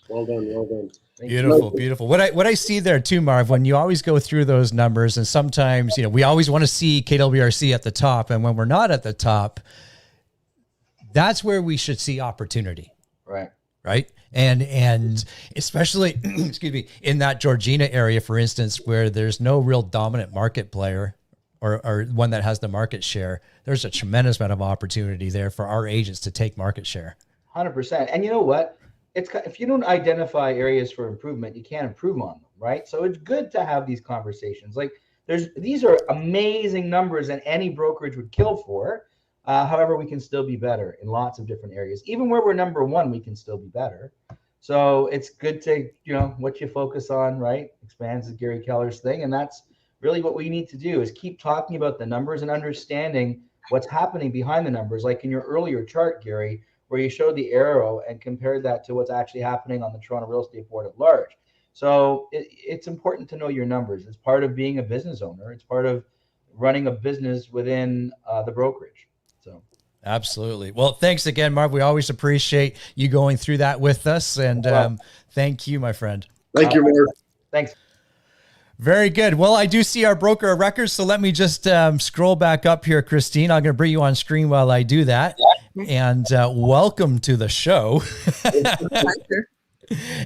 Well done, well done. Beautiful, beautiful. What I see there too, Marv, when you always go through those numbers, and sometimes, you know, we always want to see KWRC at the top, and when we're not at the top, that's where we should see opportunity. Right. Right. And especially, excuse me, in that Georgina area, for instance, where there's no real dominant market player or one that has the market share, there's a tremendous amount of opportunity there for our agents to take market share. 100%. And you know what? If you don't identify areas for improvement, you can't improve on them, right? So it's good to have these conversations. Like these are amazing numbers and any brokerage would kill for. However, we can still be better in lots of different areas. Even where we're number one, we can still be better. So it's good to, you know, what you focus on, right? Expands Gary Keller's thing. And that's really what we need to do is keep talking about the numbers and understanding what's happening behind the numbers. Like in your earlier chart, Gary, where you showed the arrow and compared that to what's actually happening on the Toronto Real Estate Board at large. So it's important to know your numbers. It's part of being a business owner. It's part of running a business within the brokerage. So absolutely. Well, thanks again, Marv. We always appreciate you going through that with us. And thank you, my friend. Thank you, Marv. Thanks. Very good. Well, I do see our broker of records, so let me just scroll back up here, Christine. I'm going to bring you on screen while I do that. And welcome to the show.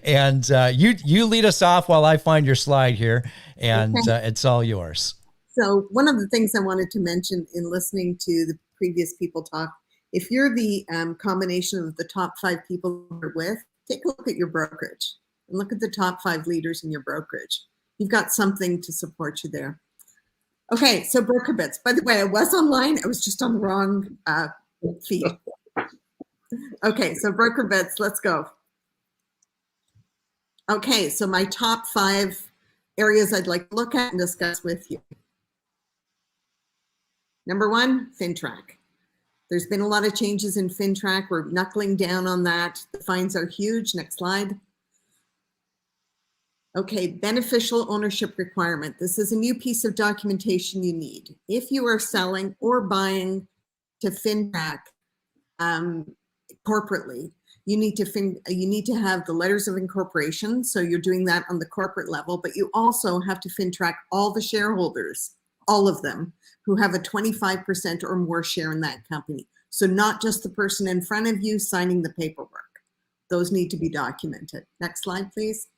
And you lead us off while I find your slide here, and it's all yours. So one of the things I wanted to mention in listening to the previous people talk, if you're the combination of the top 5 people you're with, take a look at your brokerage and look at the top 5 leaders in your brokerage. You've got something to support you there. Okay, so broker bits. By the way, I was online. I was just on the wrong feed. Okay, so broker bits, let's go. Okay, so my top 5 areas I'd like to look at and discuss with you. Number 1, FinTrack. There's been a lot of changes in FinTrack. We're knuckling down on that. The fines are huge. Next slide. Okay, beneficial ownership requirement. This is a new piece of documentation you need. If you are selling or buying to FinTrack corporately, you need to have the letters of incorporation. So you're doing that on the corporate level, but you also have to FinTrack all the shareholders, all of them, who have a 25% or more share in that company. So not just the person in front of you signing the paperwork. Those need to be documented. Next slide, please.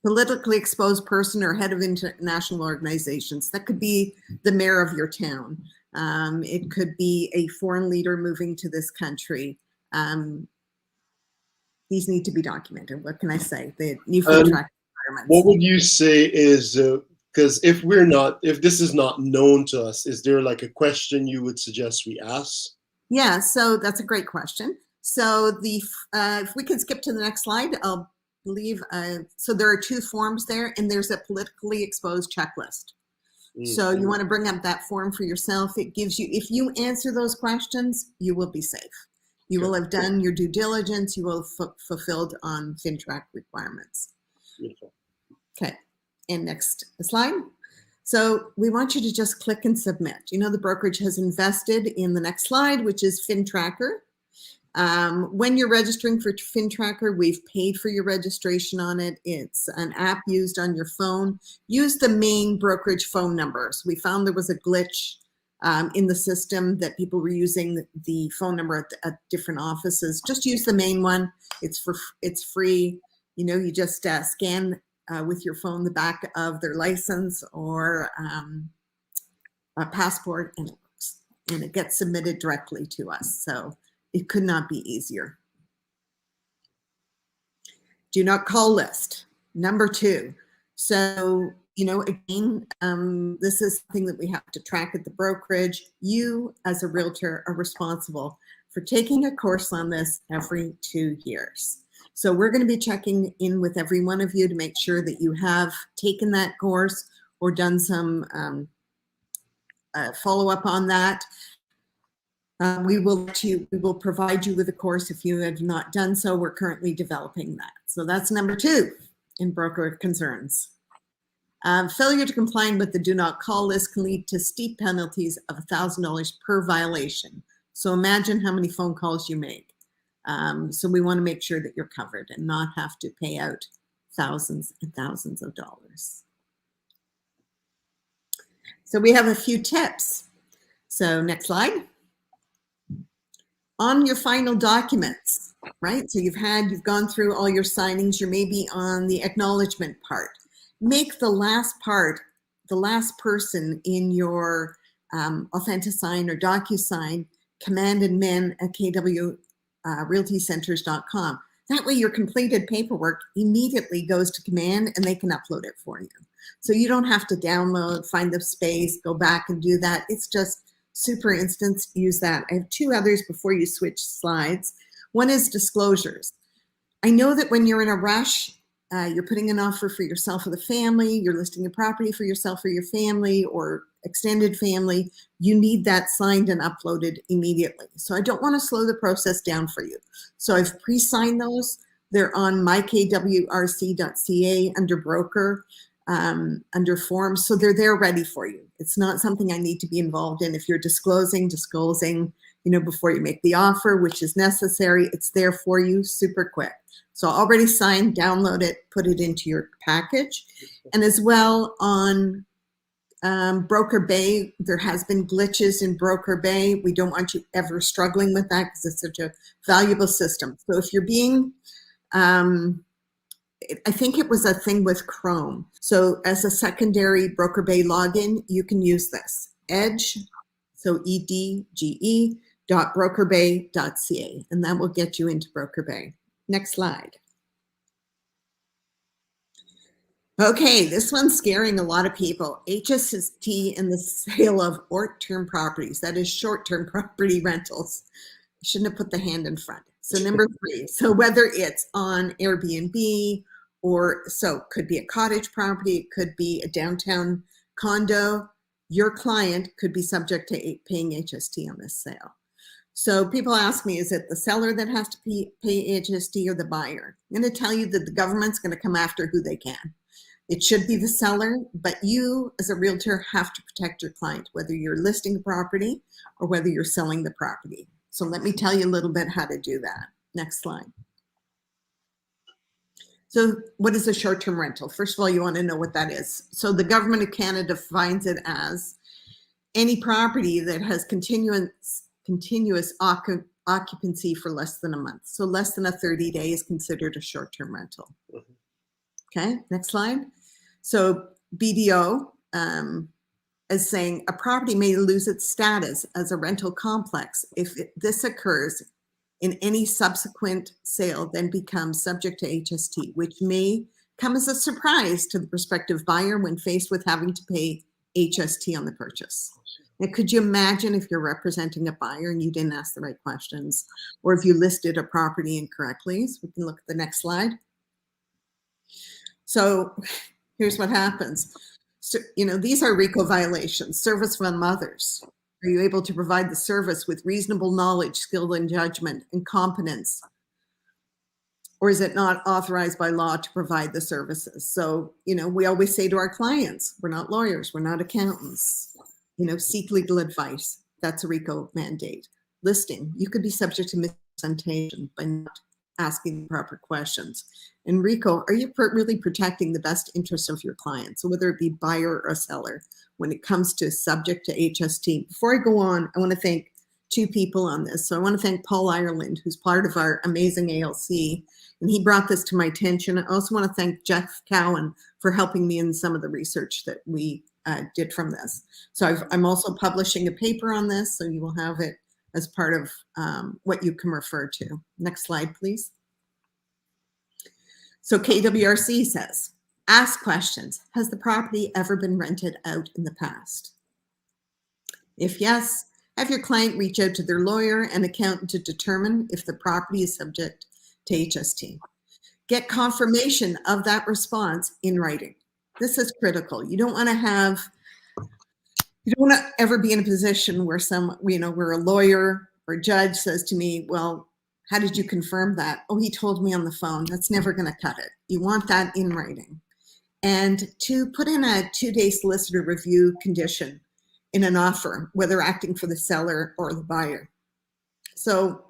Politically exposed person or head of international organizations. That could be the mayor of your town. It could be a foreign leader moving to this country. These need to be documented. What can I say? The new FinTrack requirements. What would you say is, because if this is not known to us, is there like a question you would suggest we ask? Yeah, so that's a great question. So if we can skip to the next slide, I'll believe, so there are 2 forms there, and there's a politically exposed checklist. So you want to bring up that form for yourself. It gives you, if you answer those questions, you will be safe. You will have done your due diligence. You will have fulfilled on FinTrack requirements. Beautiful. Okay, and next slide. So we want you to just click and submit. You know, the brokerage has invested in the next slide, which is FinTracker. When you're registering for FinTracker, we've paid for your registration on it. It's an app used on your phone. Use the main brokerage phone numbers. We found there was a glitch in the system that people were using the phone number at different offices. Just use the main one. It's free. You know, you just scan with your phone the back of their license or a passport, and it works. And it gets submitted directly to us. So it could not be easier. Do not call list. Number 2. So, you know, again, this is something that we have to track at the brokerage. You, as a realtor, are responsible for taking a course on this every 2 years. So we're going to be checking in with every one of you to make sure that you have taken that course or done some follow-up on that. We will provide you with a course if you have not done so. We're currently developing that. So that's number 2 in broker concerns. Failure to comply with the do not call list can lead to steep penalties of $1,000 per violation. So imagine how many phone calls you make. So we want to make sure that you're covered and not have to pay out thousands and thousands of dollars. So we have a few tips. So next slide. On your final documents, right? So you've gone through all your signings. You're maybe on the acknowledgement part. Make the last part, the last person in your AuthentiSign or DocuSign, command admin at KW realtyCenters.com. That way your completed paperwork immediately goes to command and they can upload it for you. So you don't have to download, find the space, go back and do that. It's just super instant. Use that. I have 2 others before you switch slides. One is disclosures. I know that when you're in a rush, you're putting an offer for yourself or the family, you're listing a property for yourself or your family or extended family, you need that signed and uploaded immediately. So I don't want to slow the process down for you. So I've pre-signed those. They're on mykwrc.ca under broker, under forms. So they're there ready for you. It's not something I need to be involved in. If you're disclosing, before you make the offer, which is necessary, it's there for you super quick. So already signed, download it, put it into your package. And as well on Broker Bay, there has been glitches in Broker Bay. We don't want you ever struggling with that because it's such a valuable system. So if you're being, I think it was a thing with Chrome. So as a secondary Broker Bay login, you can use this. Edge, so edge.brokerbay.ca, and that will get you into Broker Bay. Next slide. Okay, this one's scaring a lot of people. HST and the sale of short-term properties, that is short-term property rentals. I shouldn't have put the hand in front. So number 3, so whether it's on Airbnb or could be a cottage property, it could be a downtown condo, your client could be subject to paying HST on this sale. So people ask me, is it the seller that has to pay HST or the buyer? I'm going to tell you that the government's going to come after who they can. It should be the seller, but you as a realtor have to protect your client, whether you're listing a property or whether you're selling the property. So let me tell you a little bit how to do that. Next slide. So what is a short-term rental? First of all, you want to know what that is. So the government of Canada defines it as any property that has continuous occupancy for less than a month. So less than a 30 day is considered a short-term rental. Okay, next slide. So BDO is saying a property may lose its status as a rental complex if this occurs in any subsequent sale, then becomes subject to HST, which may come as a surprise to the prospective buyer when faced with having to pay HST on the purchase. Now, could you imagine if you're representing a buyer and you didn't ask the right questions, or if you listed a property incorrectly? So we can look at the next slide. So here's what happens. So, these are RICO violations. Service from others. Are you able to provide the service with reasonable knowledge, skill, and judgment, and competence? Or is it not authorized by law to provide the services? So, we always say to our clients, we're not lawyers, we're not accountants. Seek legal advice. That's a RICO mandate. Listing, you could be subject to misrepresentation by not asking the proper questions. And RICO, are you really protecting the best interests of your client? So whether it be buyer or seller, when it comes to subject to HST. Before I go on, I want to thank 2 people on this. So I want to thank Paul Ireland, who's part of our amazing ALC, and he brought this to my attention. I also want to thank Jeff Cowan for helping me in some of the research that we did from this. So I'm also publishing a paper on this, so you will have it as part of what you can refer to. Next slide, please. So KWRC says, ask questions. Has the property ever been rented out in the past? If yes, have your client reach out to their lawyer and accountant to determine if the property is subject to HST. Get confirmation of that response in writing. This is critical. You don't want to have You don't want to ever be in a position where where a lawyer or a judge says to me, well, how did you confirm that? Oh, he told me on the phone. That's never going to cut it. You want that in writing. And to put in a 2-day solicitor review condition in an offer, whether acting for the seller or the buyer. So,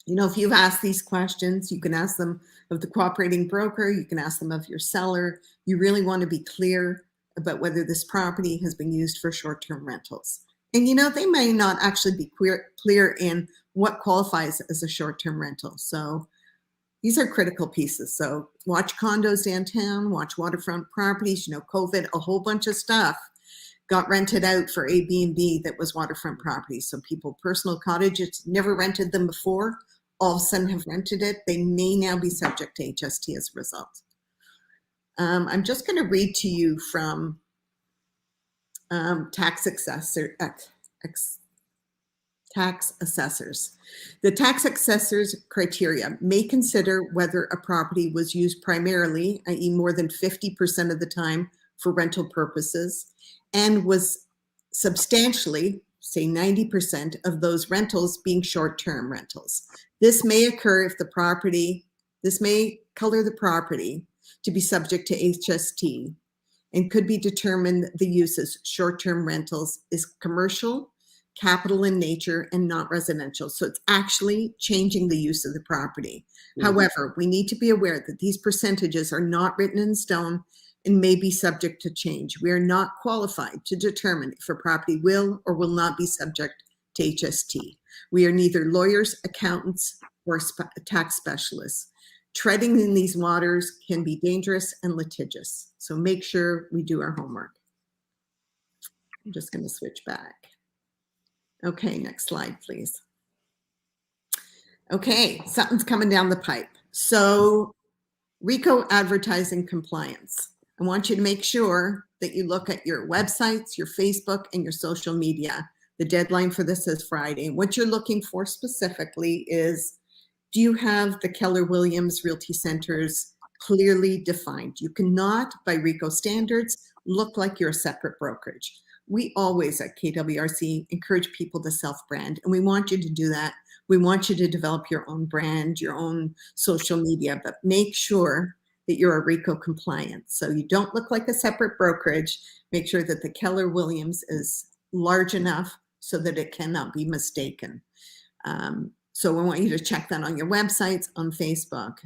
if you've asked these questions, you can ask them of the cooperating broker, you can ask them of your seller. You really want to be clear about whether this property has been used for short-term rentals. And they may not actually be clear in what qualifies as a short-term rental. So these are critical pieces. So watch condos downtown, watch waterfront properties, COVID, a whole bunch of stuff got rented out for Airbnb that was waterfront properties. So people, personal cottages, never rented them before, all of a sudden have rented it. They may now be subject to HST as a result. I'm just going to read to you from tax assessors. The tax assessor's criteria may consider whether a property was used primarily, i.e. more than 50% of the time for rental purposes, and was substantially, say 90% of those rentals being short-term rentals. This may occur if this may color the property to be subject to HST and could be determined the use as short-term rentals is commercial, capital in nature, and not residential. So it's actually changing the use of the property. However, we need to be aware that these percentages are not written in stone and may be subject to change. We are not qualified to determine if a property will or will not be subject to HST. We are neither lawyers, accountants, or tax specialists. Treading in these waters can be dangerous and litigious. So make sure we do our homework. I'm just going to switch back. Okay, next slide, please. Okay, something's coming down the pipe. So RICO advertising compliance. I want you to make sure that you look at your websites, your Facebook, and your social media. The deadline for this is Friday. What you're looking for specifically is, do you have the Keller Williams Realty Centers clearly defined? You cannot, by RICO standards, look like you're a separate brokerage. We always at KWRC encourage people to self-brand, and we want you to do that. We want you to develop your own brand, your own social media, but make sure that you're a RICO compliant. So you don't look like a separate brokerage. Make sure that the Keller Williams is large enough so that it cannot be mistaken. So we want you to check that on your websites, on Facebook.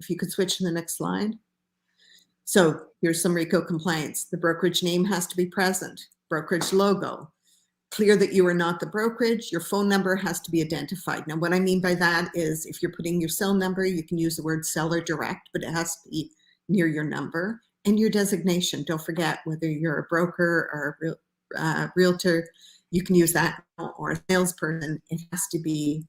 If you could switch to the next slide. So here's some RICO compliance. The brokerage name has to be present. Brokerage logo. Clear that you are not the brokerage. Your phone number has to be identified. Now, what I mean by that is if you're putting your cell number, you can use the word seller direct, but it has to be near your number. And your designation. Don't forget, whether you're a broker or a realtor, you can use that, or a salesperson. It has to be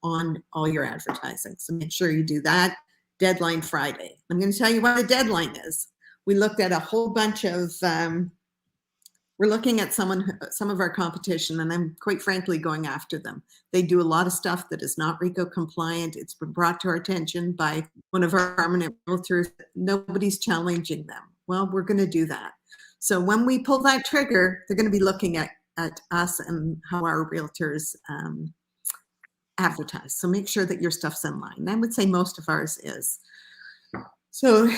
on all your advertising. So make sure you do that. Deadline Friday. I'm going to tell you what the deadline is. We looked at a whole bunch of, we're looking at some of our competition, and I'm quite frankly going after them. They do a lot of stuff that is not RICO compliant. It's been brought to our attention by one of our permanent realtors. Nobody's challenging them. Well, we're going to do that. So when we pull that trigger, they're going to be looking at us and how our realtors advertise. So make sure that your stuff's in line. I would say most of ours is. So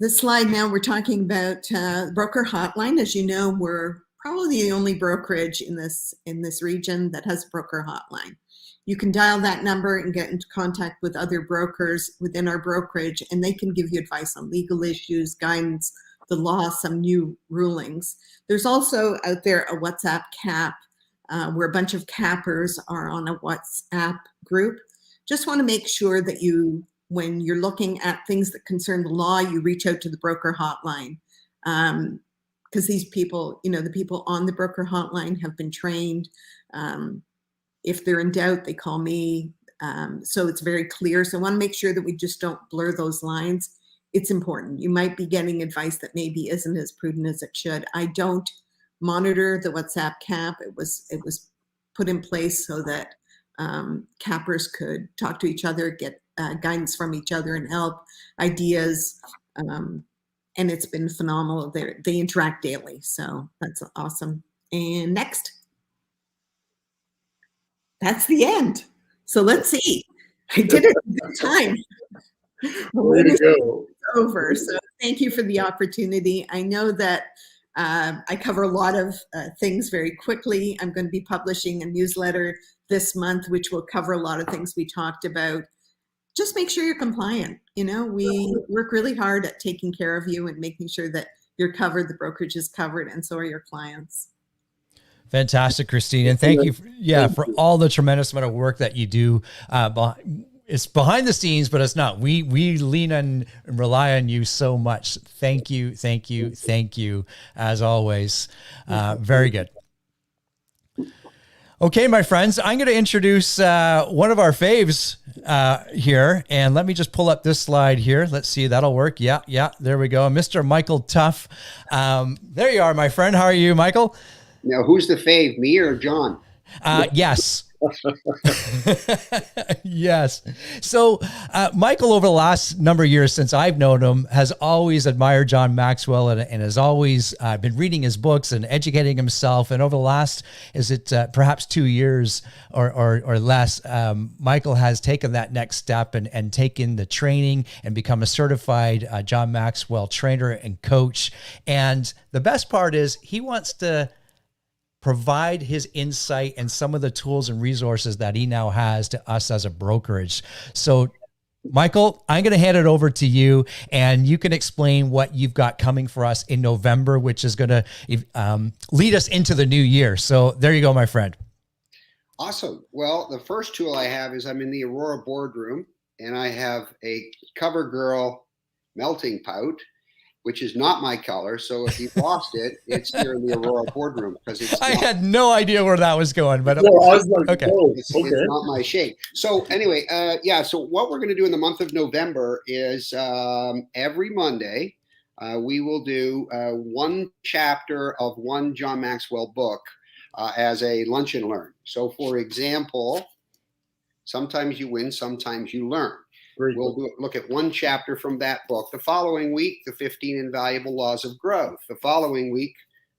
this slide now, we're talking about broker hotline. As you know, we're probably the only brokerage in this region that has a broker hotline. You can dial that number and get into contact with other brokers within our brokerage, and they can give you advice on legal issues, guidance, the law, some new rulings. There's also out there a WhatsApp cap where a bunch of cappers are on a WhatsApp group. Just want to make sure that you, when you're looking at things that concern the law, you reach out to the broker hotline. Because these people, the people on the broker hotline have been trained. If they're in doubt, they call me. So it's very clear. So I want to make sure that we just don't blur those lines. It's important. You might be getting advice that maybe isn't as prudent as it should. I don't monitor the WhatsApp cap. It was put in place so that cappers could talk to each other, get guidance from each other and help, ideas. And it's been phenomenal. They interact daily. So that's awesome. And next. That's the end. So let's see. I did it in good time. Way to go. Over. So thank you for the opportunity. I know that I cover a lot of things very quickly. I'm going to be publishing a newsletter this month, which will cover a lot of things we talked about. Just make sure you're compliant. You know, we work really hard at taking care of you and making sure that you're covered, the brokerage is covered, and so are your clients. Fantastic, Christine. And thank you for all the tremendous amount of work that you do. It's behind the scenes, but it's not. We lean on and rely on you so much. Thank you, as always. Very good. Okay, my friends, I'm going to introduce one of our faves here. And let me just pull up this slide here. Let's see, that'll work. Yeah, there we go. Mr. Michael Tuff. There you are, my friend. How are you, Michael? Now, who's the fave, me or John? Yes. Yes. So Michael, over the last number of years since I've known him, has always admired John Maxwell and has always been reading his books and educating himself. And over the last, perhaps 2 years or less, Michael has taken that next step and taken the training and become a certified John Maxwell trainer and coach. And the best part is he wants to provide his insight and some of the tools and resources that he now has to us as a brokerage. So, Michael, I'm going to hand it over to you, and you can explain what you've got coming for us in November, which is going to lead us into the new year. So there you go, my friend. Awesome. Well, the first tool I have is I'm in the Aurora boardroom, and I have a CoverGirl melting pout, which is not my color. So if you've lost it, it's here in the Aurora boardroom because it's. I had no idea where that was going, but okay. It's not my shade. So anyway, so what we're going to do in the month of November is every Monday, we will do one chapter of one John Maxwell book as a lunch and learn. So for example, sometimes you win, sometimes you learn. We'll look at one chapter from that book. The following week, the 15 invaluable laws of growth. The following week,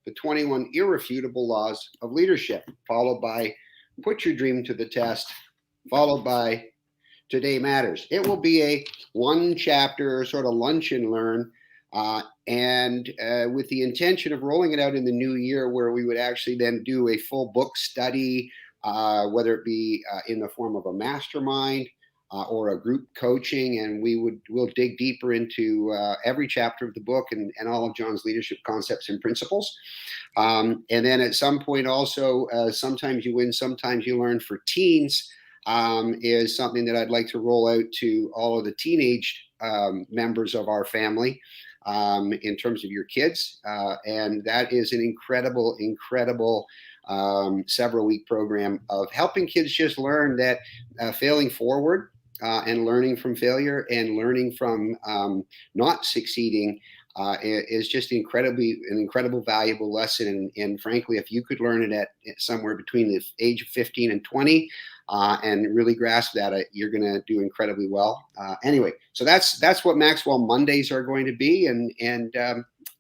the 21 irrefutable laws of leadership, followed by put your dream to the test, followed by today matters. It will be a one chapter sort of lunch and learn, and with the intention of rolling it out in the new year, where we would actually then do a full book study, whether it be in the form of a mastermind, or a group coaching, and we'll dig deeper into every chapter of the book and all of John's leadership concepts and principles. And then at some point also, sometimes you win, sometimes you learn for teens is something that I'd like to roll out to all of the teenage members of our family in terms of your kids. And that is an incredible several-week program of helping kids just learn that failing forward and learning from failure and learning from not succeeding is just an incredible valuable lesson. And frankly, if you could learn it at somewhere between the age of 15 and 20 and really grasp that, you're going to do incredibly well. Anyway, so that's what Maxwell Mondays are going to be, and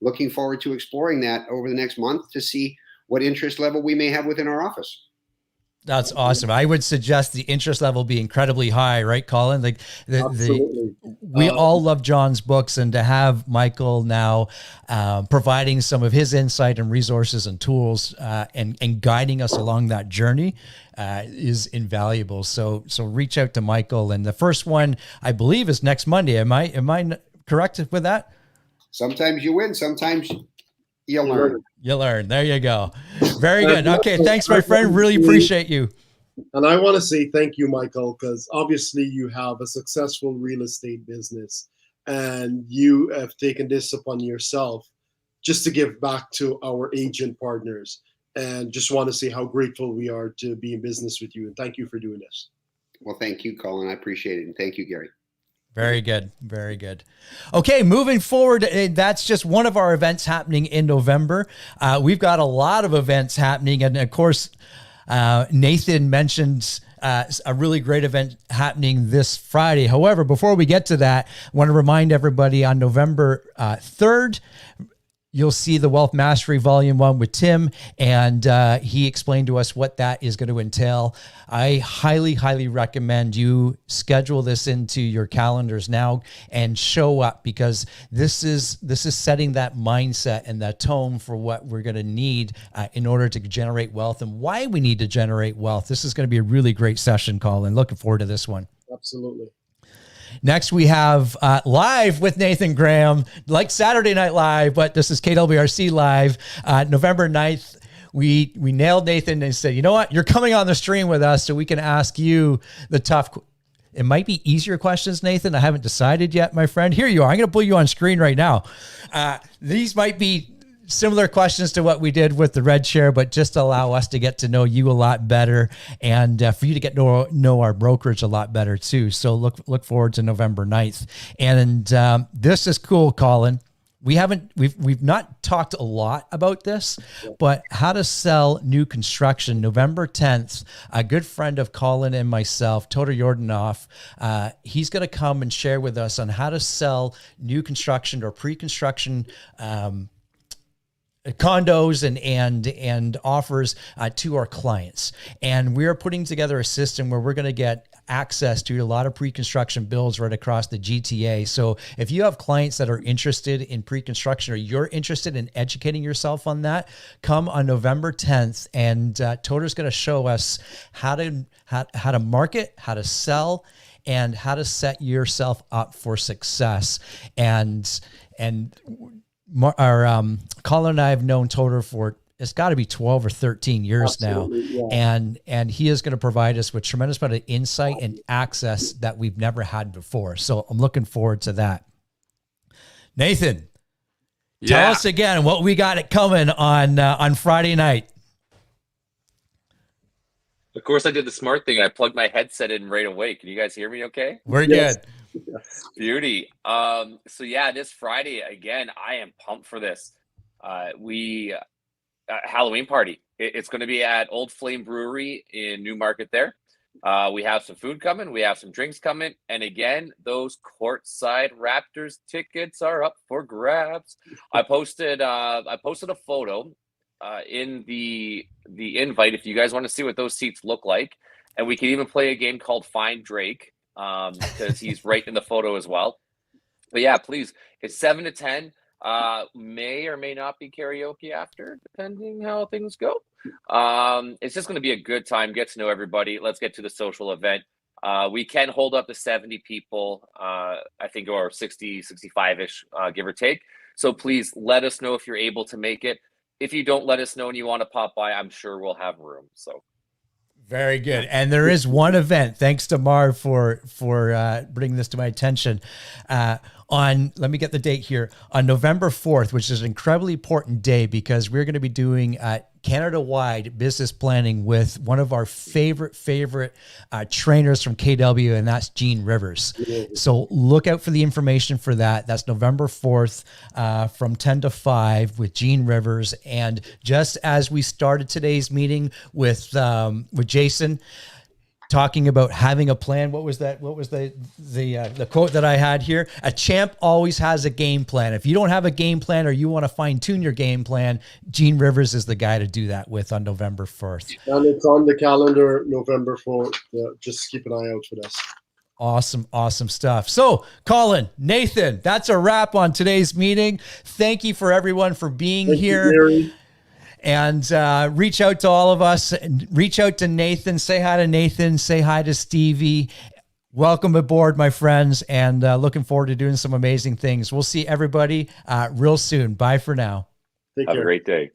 looking forward to exploring that over the next month to see what interest level we may have within our office. That's awesome. I would suggest the interest level be incredibly high, right, Colin? Like we all love John's books, and to have Michael now providing some of his insight and resources and tools and guiding us along that journey is invaluable. So reach out to Michael. And the first one, I believe, is next Monday. Am I correct with that? Sometimes you win, sometimes you learn. You learn. There you go. Very good. Okay. Thanks, my friend. Really appreciate you. And I want to say thank you, Michael, because obviously you have a successful real estate business and you have taken this upon yourself just to give back to our agent partners. And just want to say how grateful we are to be in business with you. And thank you for doing this. Well, thank you, Colin. I appreciate it. And thank you, Gary. Very good. Very good. Okay, moving forward, that's just one of our events happening in November. We've got a lot of events happening. And of course, Nathan mentioned a really great event happening this Friday. However, before we get to that, I want to remind everybody on November 3rd, you'll see the Wealth Mastery Volume 1 with Tim, and he explained to us what that is going to entail. I highly, highly recommend you schedule this into your calendars now and show up, because this is setting that mindset and that tone for what we're going to need in order to generate wealth and why we need to generate wealth. This is going to be a really great session, Colin. Looking forward to this one. Absolutely. Next, we have Live with Nathan Graham, like Saturday Night Live, but this is KWRC Live, November 9th. We nailed Nathan and said, you know what? You're coming on the stream with us so we can ask you the tough, it might be easier questions, Nathan. I haven't decided yet, my friend. Here you are. I'm going to pull you on screen right now. These might be similar questions to what we did with the red share, but just allow us to get to know you a lot better, and for you to get to know our brokerage a lot better too. So look forward to November 9th. And this is cool, Colin. We've not talked a lot about this, but how to sell new construction, November 10th. A good friend of Colin and myself, Todor Yordanoff, he's going to come and share with us on how to sell new construction or pre-construction condos and offers to our clients. And we're putting together a system where we're going to get access to a lot of pre-construction builds right across the GTA. So if you have clients that are interested in pre-construction, or you're interested in educating yourself on that, come on November 10th, and Todor's going to show us how to market, how to sell, and how to set yourself up for success. And Colin and I have known Todor for, it's got to be 12 or 13 years Absolutely, now. yeah. And he is going to provide us with tremendous amount of insight and access that we've never had before. So I'm looking forward to that. Nathan, tell us again what we got it coming on Friday night. Of course, I did the smart thing. I plugged my headset in right away. Can you guys hear me okay? We're good. Beauty. So yeah, this Friday, again, I am pumped for this. Halloween party. It's going to be at Old Flame Brewery in Newmarket there. We have some food coming. We have some drinks coming. And again, those courtside Raptors tickets are up for grabs. I posted a photo in the invite if you guys want to see what those seats look like. And we can even play a game called Find Drake, because he's right in the photo as well. But yeah, please, it's 7 to 10. May or may not be karaoke after, depending how things go. It's just going to be a good time. Get to know everybody. Let's get to the social event. We can hold up to 70 people, I think, or 60, 65-ish, give or take. So please let us know if you're able to make it. If you don't let us know and you want to pop by, I'm sure we'll have room. So. Very good. And there is one event, thanks to Marv for bringing this to my attention, let me get the date here, on November 4th, which is an incredibly important day, because we're going to be doing Canada-wide business planning with one of our favorite trainers from KW, and that's Gene Rivers. So look out for the information for that. That's November 4th from 10 to 5 with Gene Rivers. And just as we started today's meeting with Jason, talking about having a plan. What was that? What was the quote that I had here? A champ always has a game plan. If you don't have a game plan, or you want to fine tune your game plan, Gene Rivers is the guy to do that with on November 1st. And it's on the calendar, November 4th. Yeah, just keep an eye out for this. Awesome stuff. So, Colin, Nathan, that's a wrap on today's meeting. Thank you for everyone for being here. Gary. And reach out to all of us. Reach out to Nathan. Say hi to Nathan. Say hi to Stevie. Welcome aboard, my friends, and looking forward to doing some amazing things. We'll see everybody real soon. Bye for now. Have a great day.